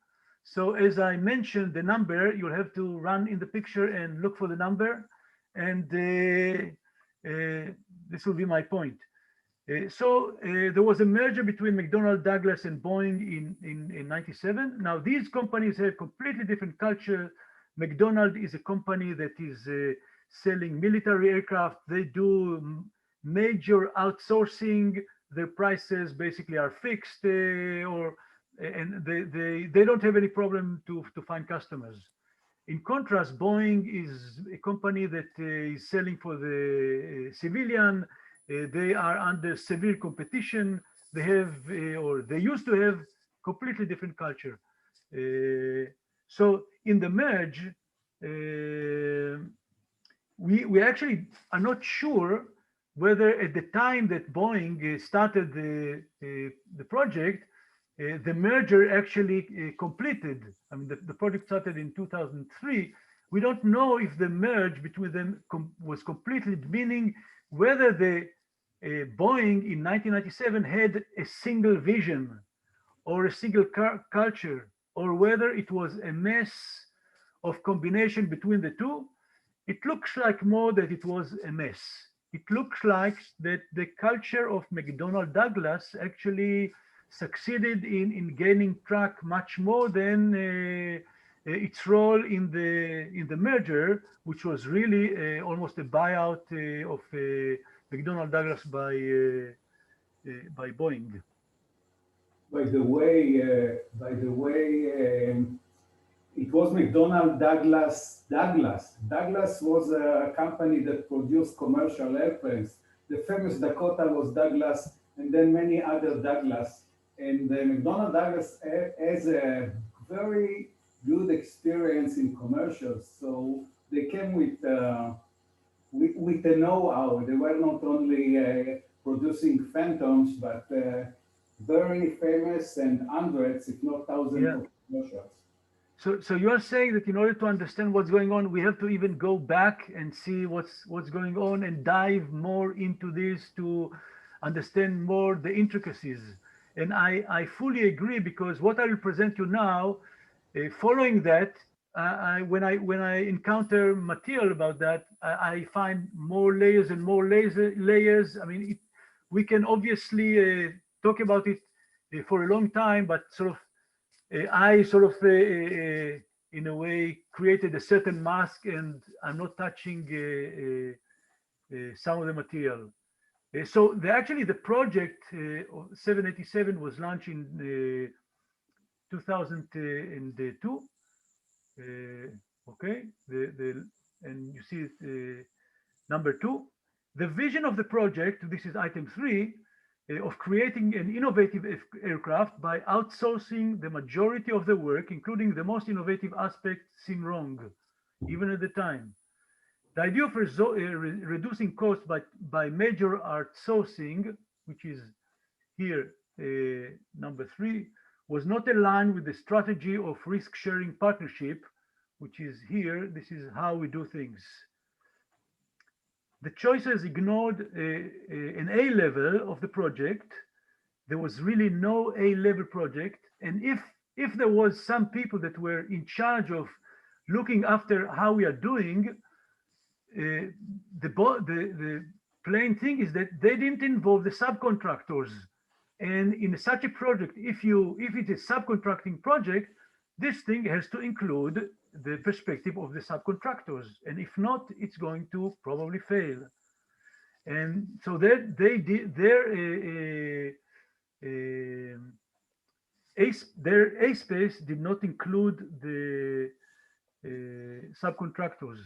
so as I mentioned, the number, you'll have to run in the picture and look for the number, and this will be my point. So there was a merger between McDonnell Douglas and Boeing in 97. Now these companies have completely different culture. McDonnell is a company that is selling military aircraft. They do major outsourcing. Their prices basically are fixed, and they don't have any problem to find customers. In contrast, Boeing is a company that is selling for the civilian. They are under severe competition. They have, or they used to have, completely different culture. So in the merge, we actually are not sure whether at the time that Boeing started the project, the merger actually completed. I mean, the project started in 2003. We don't know if the merge between them was completed, meaning whether the Boeing in 1997 had a single vision or a single culture, or whether it was a mess of combination between the two. It looks like more that it was a mess. It looks like that the culture of McDonnell Douglas actually succeeded in gaining track much more than its role in the merger, which was really almost a buyout of McDonnell Douglas by Boeing. By the way, it was McDonnell Douglas. Douglas was a company that produced commercial airplanes. The famous Dakota was Douglas, and then many other Douglas. And McDonnell Douglas has a very good experience in commercials. So they came with the know-how. They were not only producing Phantoms, but very famous and hundreds, if not thousands, of commercials. So you are saying that in order to understand what's going on, we have to even go back and see what's going on and dive more into this to understand more the intricacies. And I fully agree, because what I will present you now, following that, when I encounter material about that, I find more layers and more layers. I mean, we can obviously talk about it for a long time, but I in a way created a certain mask, and I'm not touching some of the material. So actually the project 787 was launched in 2002. Okay, and you see it, number 2. The vision of the project, this is item 3, of creating an innovative aircraft by outsourcing the majority of the work, including the most innovative aspects, seemed wrong, even at the time. The idea of reducing costs by major outsourcing, which is here, number 3, was not aligned with the strategy of risk-sharing partnership, which is here. This is how we do things. The choices ignored an A level of the project. There was really no A level project. And if if there was some people that were in charge of looking after how we are doing, the plain thing is that they didn't involve the subcontractors. And in such a project, if it's a subcontracting project, this thing has to include the perspective of the subcontractors. And if not, it's going to probably fail. And so their A-space did not include the subcontractors.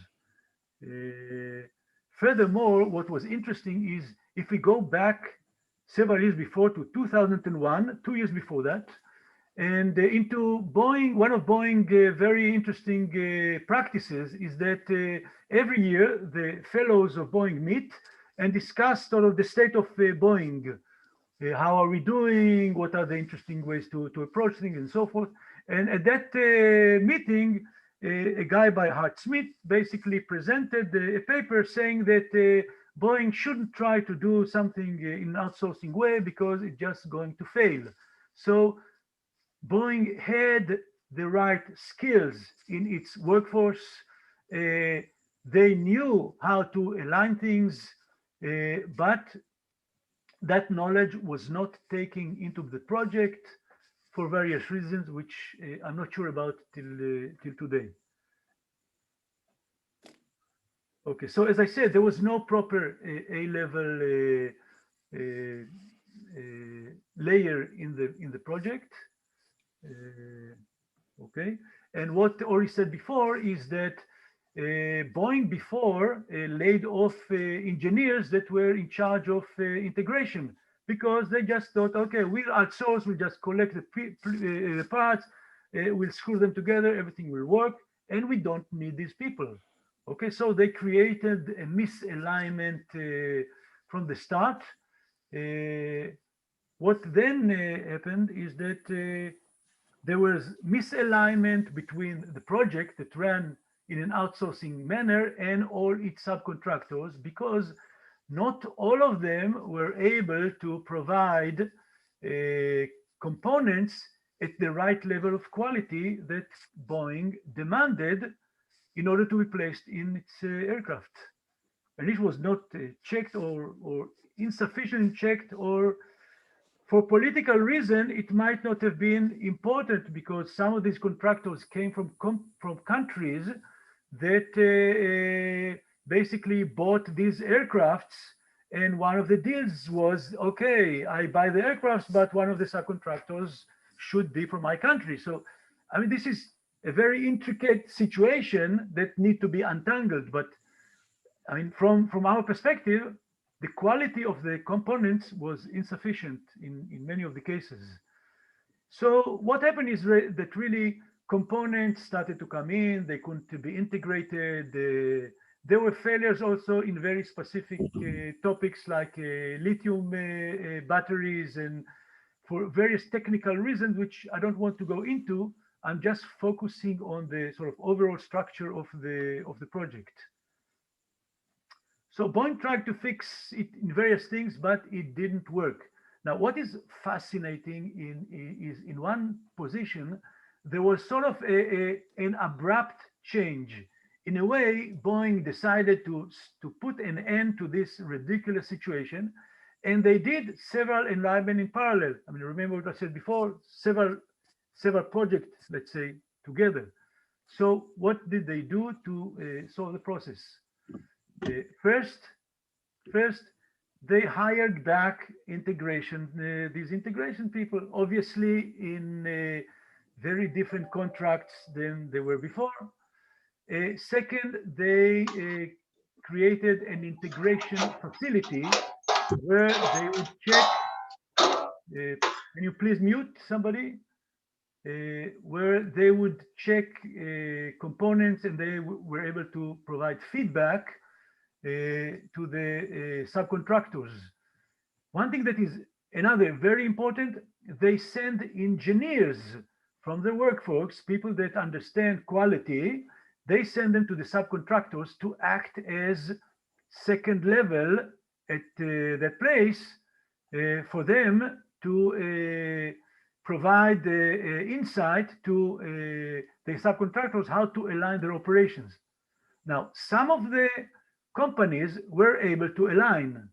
Furthermore, what was interesting is if we go back several years before to 2001, 2 years before that, and into Boeing, one of Boeing very interesting practices is that every year the fellows of Boeing meet and discuss sort of the state of Boeing. How are we doing? What are the interesting ways to approach things and so forth? And at that meeting, a guy by Hart Smith basically presented a paper saying that Boeing shouldn't try to do something in an outsourcing way because it's just going to fail. So Boeing had the right skills in its workforce. They knew how to align things, but that knowledge was not taken into the project for various reasons, which I'm not sure about till today. Okay, so as I said, there was no proper A-level layer in the project. Okay, and what Ori said before is that Boeing before laid off engineers that were in charge of integration because they just thought, okay, we'll outsource, we'll just collect the parts, we'll screw them together, everything will work, and we don't need these people. Okay, so they created a misalignment from the start. What then happened is that there was misalignment between the project that ran in an outsourcing manner and all its subcontractors because not all of them were able to provide components at the right level of quality that Boeing demanded in order to be placed in its aircraft. And it was not checked or insufficiently checked, or for political reason, it might not have been important because some of these contractors came from countries that basically bought these aircrafts. And one of the deals was, okay, I buy the aircrafts, but one of the subcontractors should be from my country. So, I mean, this is a very intricate situation that need to be untangled. But I mean, from our perspective, the quality of the components was insufficient in many of the cases. So what happened is that really components started to come in, they couldn't be integrated. There were failures also in very specific topics like lithium batteries, and for various technical reasons, which I don't want to go into. I'm just focusing on the sort of overall structure of the project. So Boeing tried to fix it in various things, but it didn't work. Now, what is fascinating is in one position, there was sort of an abrupt change. In a way, Boeing decided to put an end to this ridiculous situation, and they did several alignment in parallel. I mean, remember what I said before, several projects, let's say, together. So what did they do to solve the process? First, they hired back these integration people, obviously in very different contracts than they were before. Second, they created an integration facility where they would check, can you please mute somebody? Where they would check components and they were able to provide feedback to the subcontractors. One thing that is another very important, they send engineers from the workforce, people that understand quality, they send them to the subcontractors to act as second level at that place for them to provide insight to the subcontractors how to align their operations. Now, some of the companies were able to align,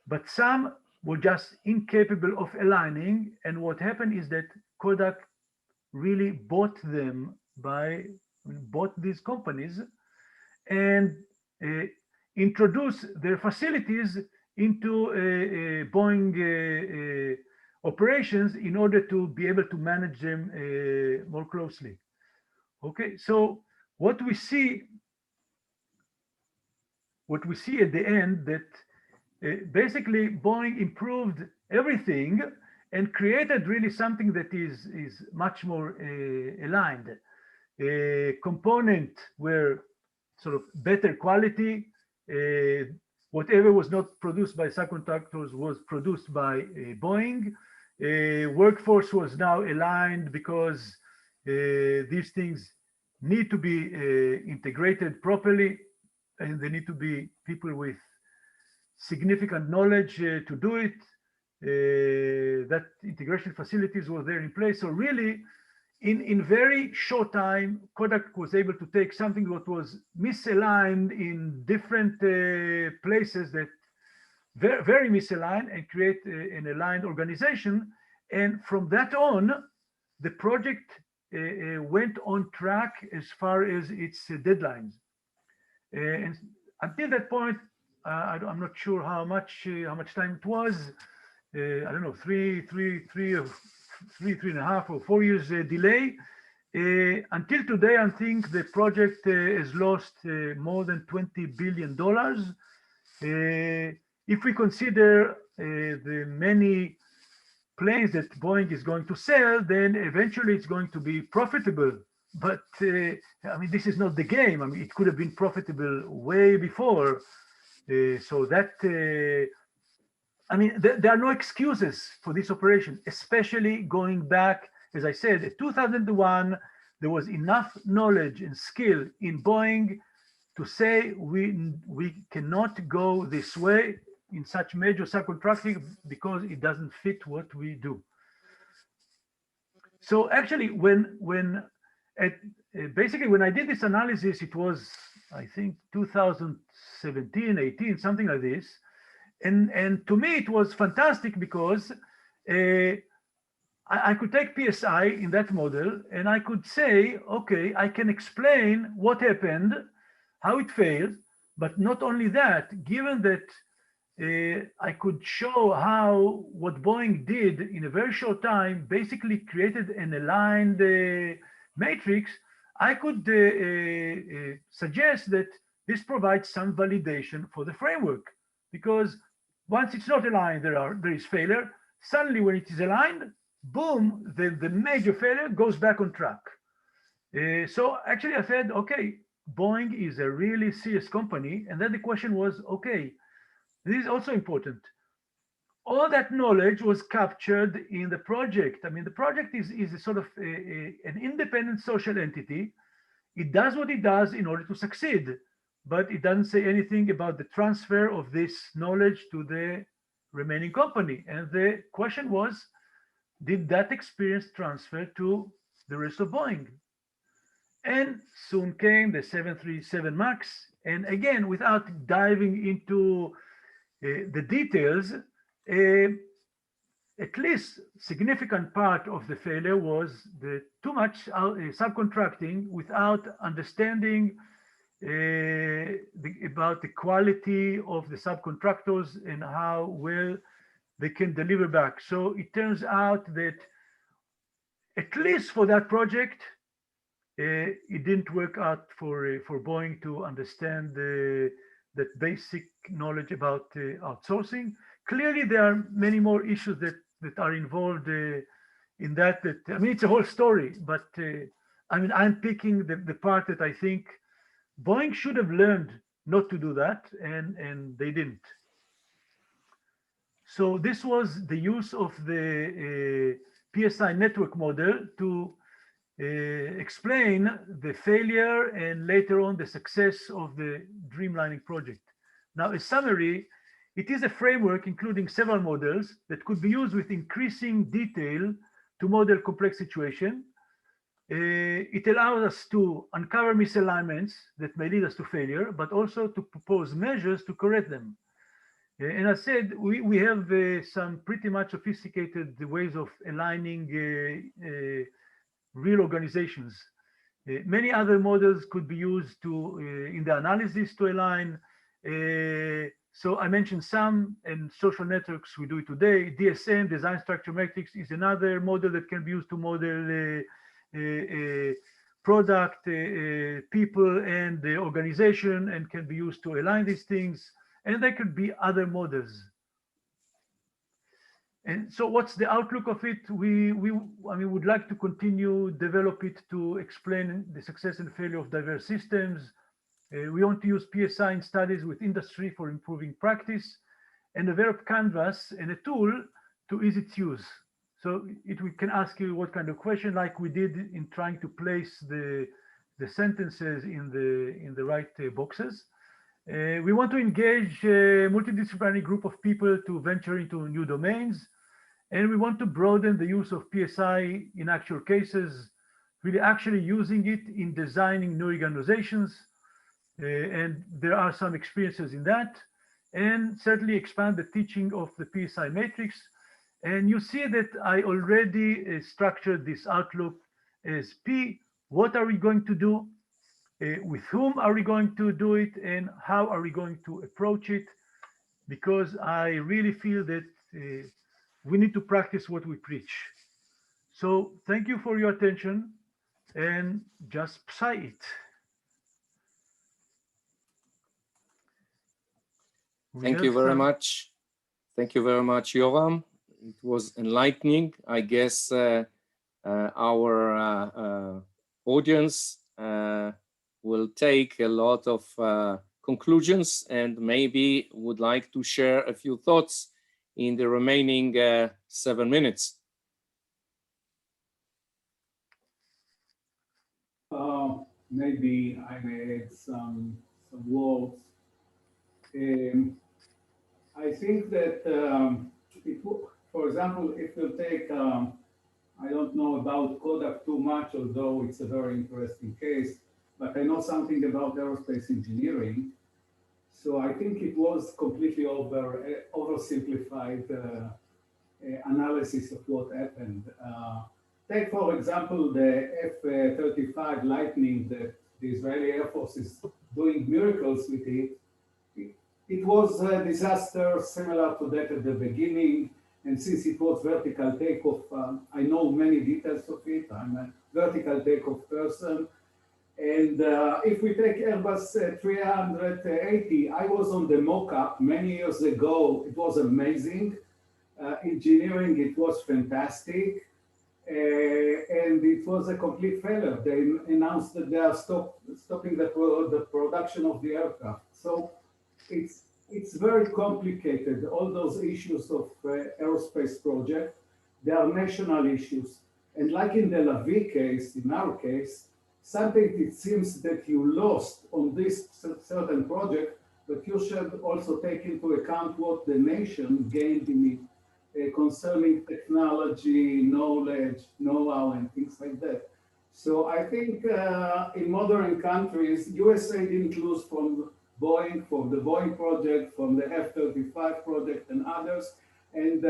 but some were just incapable of aligning. And what happened is that Kodak really bought these companies and introduced their facilities into Boeing operations in order to be able to manage them more closely. Okay, so what we see at the end, that basically Boeing improved everything and created really something that is much more aligned. Components were sort of better quality. Whatever was not produced by subcontractors was produced by Boeing. Workforce was now aligned because these things need to be integrated properly, and they need to be people with significant knowledge to do it. That integration facilities were there in place. So really, in very short time, Kodak was able to take something that was misaligned in different places, that very, very misaligned, and create an aligned organization. And from that on, the project went on track as far as its deadlines. And until that point, I'm not sure how much time it was. I don't know, three and a half or 4 years delay. Until today, I think the project has lost more than $20 billion. If we consider the many planes that Boeing is going to sell, then eventually it's going to be profitable. But I mean, this is not the game. I mean, it could have been profitable way before. So that, I mean, there are no excuses for this operation, especially going back, as I said, in 2001, there was enough knowledge and skill in Boeing to say we cannot go this way in such major subcontracting because it doesn't fit what we do. So actually, basically when I did this analysis, it was, I think, 2017, 18, something like this. And to me, it was fantastic because I could take PSI in that model and I could say, okay, I can explain what happened, how it failed, but not only that, given that I could show how what Boeing did in a very short time basically created an aligned matrix, I could suggest that this provides some validation for the framework, because once it's not aligned, there is failure. Suddenly, when it is aligned, boom, the major failure goes back on track. So actually, I said, okay, Boeing is a really serious company. And then the question was, okay, this is also important. All that knowledge was captured in the project. I mean, the project is a sort of an independent social entity. It does what it does in order to succeed, but it doesn't say anything about the transfer of this knowledge to the remaining company. And the question was, did that experience transfer to the rest of Boeing? And soon came the 737 MAX. And again, without diving into the details, at least significant part of the failure was the too much subcontracting without understanding about the quality of the subcontractors and how well they can deliver back. So it turns out that at least for that project, it didn't work out for Boeing to understand that basic knowledge about outsourcing. Clearly, there are many more issues that are involved in that. I mean, it's a whole story, but I mean, I'm picking the part that I think Boeing should have learned not to do that, and they didn't. So this was the use of the PSI network model to explain the failure and later on the success of the Dreamlining project. Now, a summary, it is a framework including several models that could be used with increasing detail to model complex situation. It allows us to uncover misalignments that may lead us to failure, but also to propose measures to correct them. And I said, we have some pretty much sophisticated ways of aligning real organizations. Many other models could be used to in the analysis to align. So I mentioned some, and social networks, we do it today. DSM, design structure metrics, is another model that can be used to model product, people, and the organization, and can be used to align these things. And there could be other models. And so what's the outlook of it? I mean, would like to continue, develop it to explain the success and failure of diverse systems. We want to use PSI in studies with industry for improving practice, and develop Canvas and a tool to ease its use. So we can ask you what kind of question, like we did in trying to place the sentences in the right boxes. We want to engage a multidisciplinary group of people to venture into new domains. And we want to broaden the use of PSI in actual cases, really actually using it in designing new organizations. And there are some experiences in that. And certainly expand the teaching of the PSI matrix. And you see that I already structured this outlook as P, what are we going to do? With whom are we going to do it, and how are we going to approach it? Because I really feel that we need to practice what we preach. So thank you for your attention, and just Psi it. Thank you very much. Thank you very much, Yoram. It was enlightening. I guess our audience will take a lot of conclusions and maybe would like to share a few thoughts in the remaining 7 minutes. Maybe I may add some words. I think that, for example, if you take, I don't know about Kodak too much, although it's a very interesting case, but I know something about aerospace engineering. So I think it was completely oversimplified analysis of what happened. Take, for example, the F-35 Lightning that the Israeli Air Force is doing miracles with it. It was a disaster similar to that at the beginning. And since it was vertical takeoff, I know many details of it. I'm a vertical takeoff person. And if we take Airbus 380, I was on the mock-up many years ago. It was amazing. Engineering, it was fantastic. And it was a complete failure. They announced that they are stopping the production of the aircraft. So it's very complicated, all those issues of aerospace project. They are national issues. And like in the Lavi case, in our case, something it seems that you lost on this certain project, but you should also take into account what the nation gained in it concerning technology, knowledge, know-how, and things like that. So I think in modern countries, USA didn't lose from Boeing, from the Boeing project, from the F-35 project and others. And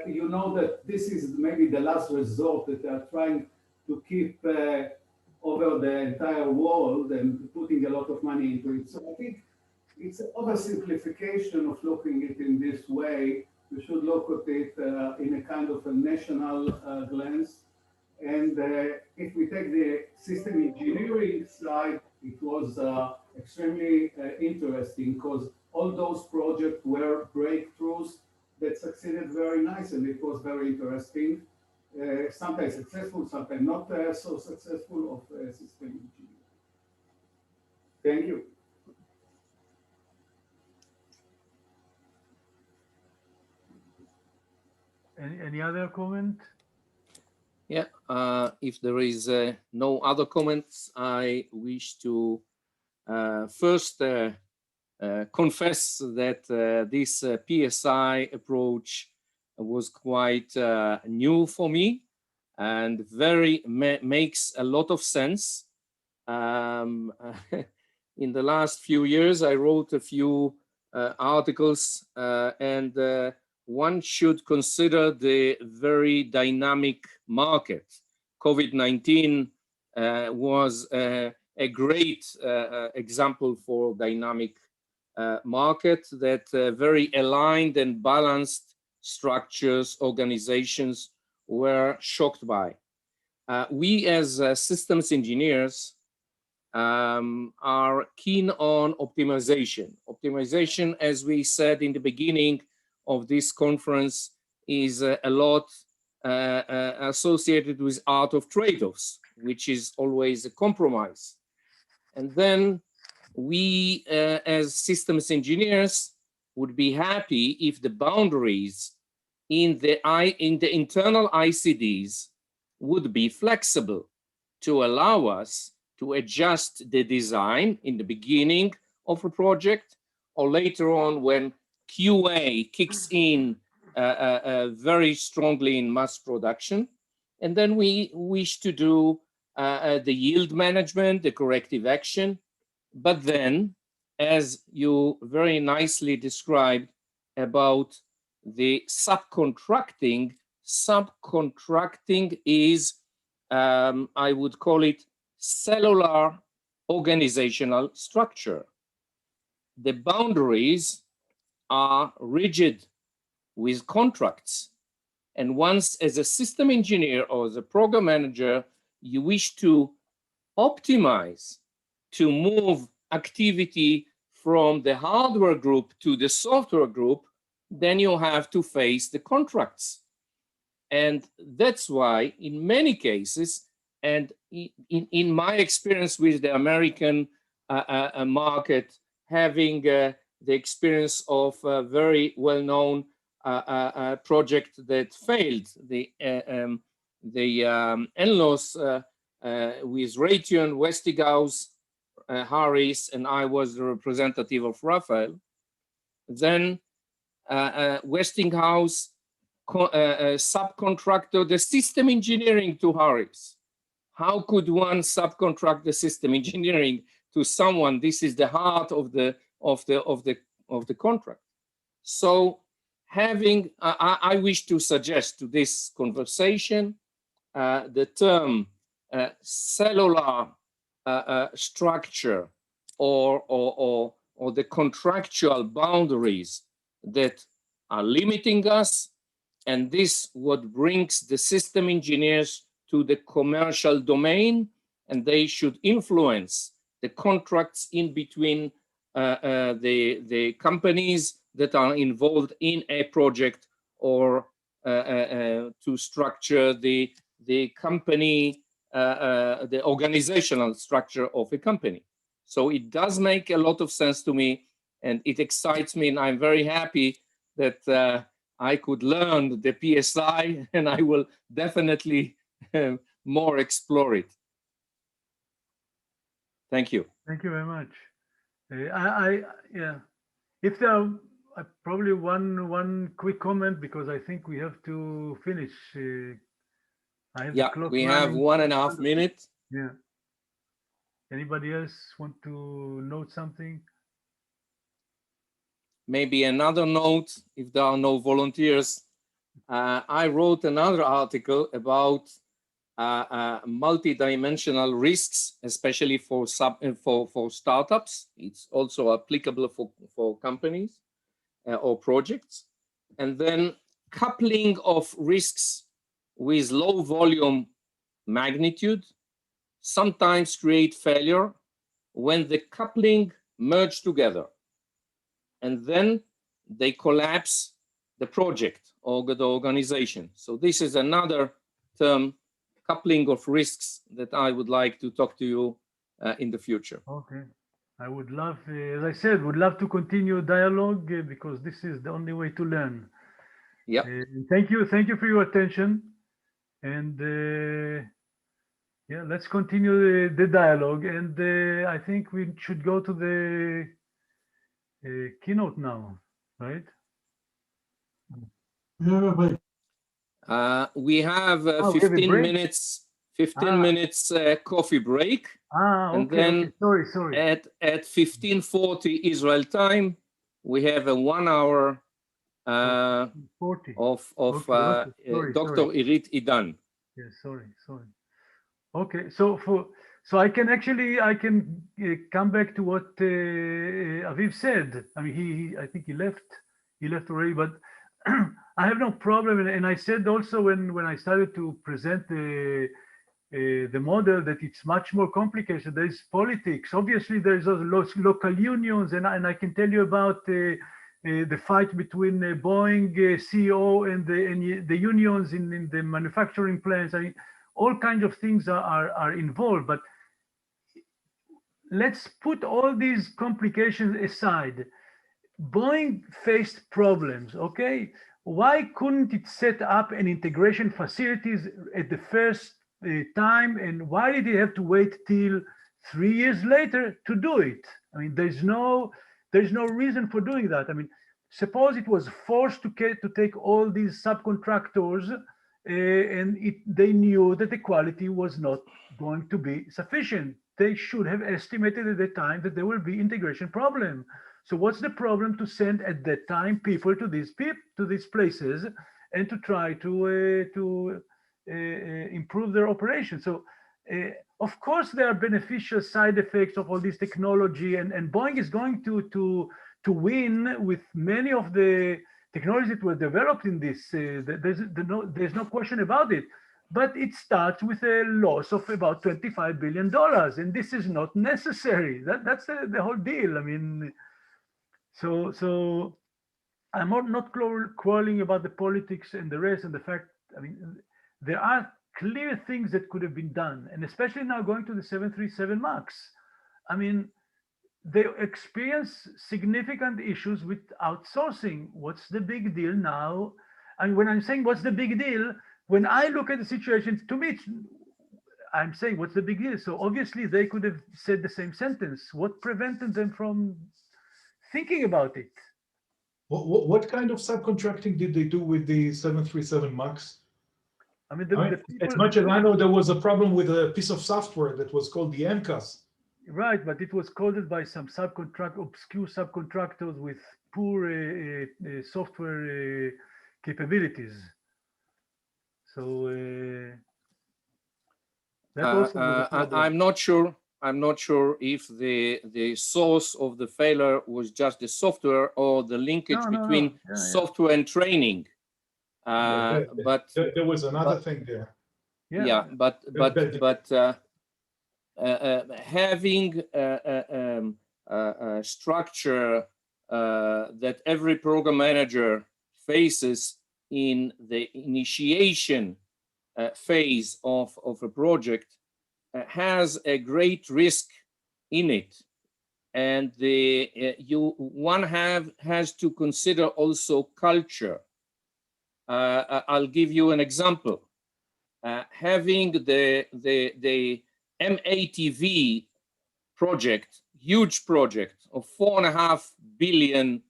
you know that this is maybe the last resort that they are trying to keep over the entire world and putting a lot of money into it. So I think it's an oversimplification of looking at it in this way. We should look at it in a kind of a national glance. And if we take the system engineering side, it was extremely interesting because all those projects were breakthroughs that succeeded very nice, and it was very interesting. Sometimes successful, sometimes not so successful of system engineering. Thank you. Any other comment? Yeah, if there is no other comments, I wish to first confess that this PSI approach was quite new for me. and very makes a lot of sense. In the last few years, I wrote a few articles, and one should consider the very dynamic market. COVID-19 was a great example for dynamic market that very aligned and balanced structures, organizations were shocked by. We as systems engineers are keen on optimization. Optimization, as we said in the beginning of this conference, is a lot associated with art of trade-offs, which is always a compromise. And then we, as systems engineers, would be happy if the boundaries in the internal ICDs would be flexible to allow us to adjust the design in the beginning of a project, or later on when QA kicks in very strongly in mass production. And then we wish to do the yield management, the corrective action. But then, as you very nicely described about the subcontracting is, I would call it, cellular organizational structure. The boundaries are rigid with contracts. And once, as a system engineer or as a program manager, you wish to optimize, to move activity from the hardware group to the software group, then you have to face the contracts. And that's why in many cases, and in my experience with the American market, having the experience of a very well-known project that failed, the NLOS with Raytheon, Westinghouse, Harris, and I was the representative of Rafael. Then Westinghouse subcontractor the system engineering to Harris. How could one subcontract the system engineering to someone? This is the heart of the contract. So having, I wish to suggest to this conversation the term cellular structure or the contractual boundaries that are limiting us, and this what brings the system engineers to the commercial domain, and they should influence the contracts in between the companies that are involved in a project, or to structure the company, the organizational structure of a company. So it does make a lot of sense to me, and it excites me, and I'm very happy that I could learn the PSI, and I will definitely more explore it. Thank you. Thank you very much. Yeah, if there are probably one quick comment, because I think we have to finish. I have Yeah, the clock we running. have 1.5 minutes. Yeah. Anybody else want to note something? Maybe another note, if there are no volunteers. I wrote another article about multidimensional risks, especially for startups. It's also applicable for companies or projects. And then coupling of risks with low volume magnitude sometimes create failure when the coupling merge together, and then they collapse the project or the organization. So this is another term, coupling of risks, that I would like to talk to you in the future. Okay. I would love, as I said, would love to continue dialogue because this is the only way to learn. Yeah. Thank you for your attention, and yeah, let's continue the dialogue. And I think we should go to the keynote now, right? We have a break. We have we have a 15 break? minutes, 15 Ah. minutes coffee break. And Okay, then okay. Sorry. At 15:40 Israel time, we have a 1 hour 40. of Sorry, Dr. Irit Idan. Yeah, sorry. Okay, so I can come back to what Aviv said. I mean, I think he left already, but I have no problem. And I said also when I started to present the model that it's much more complicated. There is politics. Obviously, there's those local unions, and I can tell you about the fight between Boeing CEO and the unions in the manufacturing plants. I mean, all kinds of things are involved. But let's put all these complications aside. Boeing faced problems, okay? Why couldn't it set up an integration facilities at the first time, and why did it have to wait till 3 years later to do it? I mean, there's no reason for doing that. I mean, suppose it was forced to take all these subcontractors, and they knew that the quality was not going to be sufficient. They should have estimated at the time that there will be integration problem. So what's the problem to send at that time people to these places and to try to improve their operation? So of course there are beneficial side effects of all this technology, and Boeing is going to win with many of the technologies that were developed in this. There's no question about it. But it starts with a loss of about $25 billion, and this is not necessary. That's the whole deal. I mean, so I'm not quarreling about the politics and the rest and the fact. I mean, there are clear things that could have been done, and especially now going to the 737 MAX. I mean, they experience significant issues with outsourcing. What's the big deal now? And when I'm saying what's the big deal, when I look at the situation, to me, I'm saying what's the big deal? So obviously they could have said the same sentence. What prevented them from thinking about it? What kind of subcontracting did they do with the 737 MAX? I mean, as much as I know, there was a problem with a piece of software that was called the INCOSE. Right, but it was coded by some obscure subcontractors with poor software capabilities. So that also was a problem. I'm not sure if the source of the failure was just the software or the linkage between software and training. But there was another thing there. Having a structure that every program manager faces in the initiation phase of a project has a great risk in it, and one has to consider also culture. I'll give you an example. Having the MATV project, huge project of $4.5 billion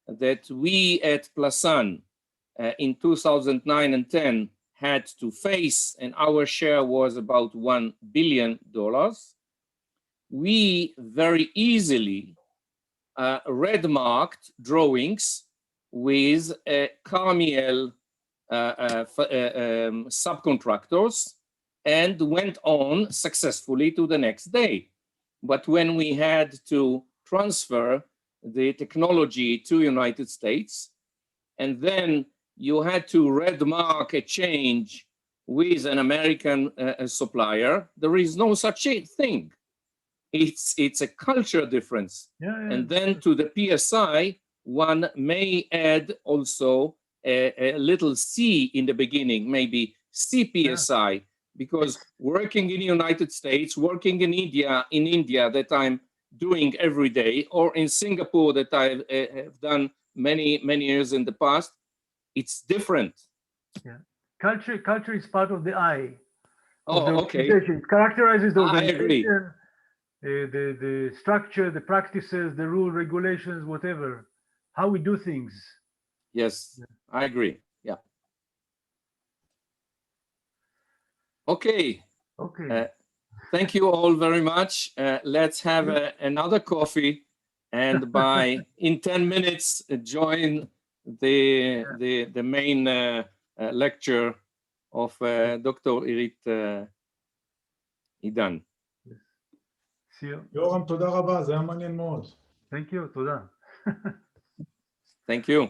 that we at Plasan in 2009 and 10 had to face, and our share was about $1 billion. We very easily red marked drawings with Carmiel subcontractors and went on successfully to the next day. But when we had to transfer the technology to United States, and then you had to red mark a change with an American supplier, there is no such thing. It's a culture difference. And then to the PSI, one may add also a little C in the beginning, maybe CPSI, because working in the United States, working in India that I'm doing every day, or in Singapore that I have done many years in the past, it's different. Yeah, culture is part of the I. Oh, okay. It characterizes the organization. I agree. The structure, the practices, the rule, regulations, whatever, how we do things. Yes, I agree. Yeah. Okay. Okay. Thank you all very much. Let's have another coffee, and in 10 minutes join the main lecture of Dr. Irit Idan. See you. יורם, תודה רבה, זה היה מעניין מאוד. Thank you. תודה. Thank you.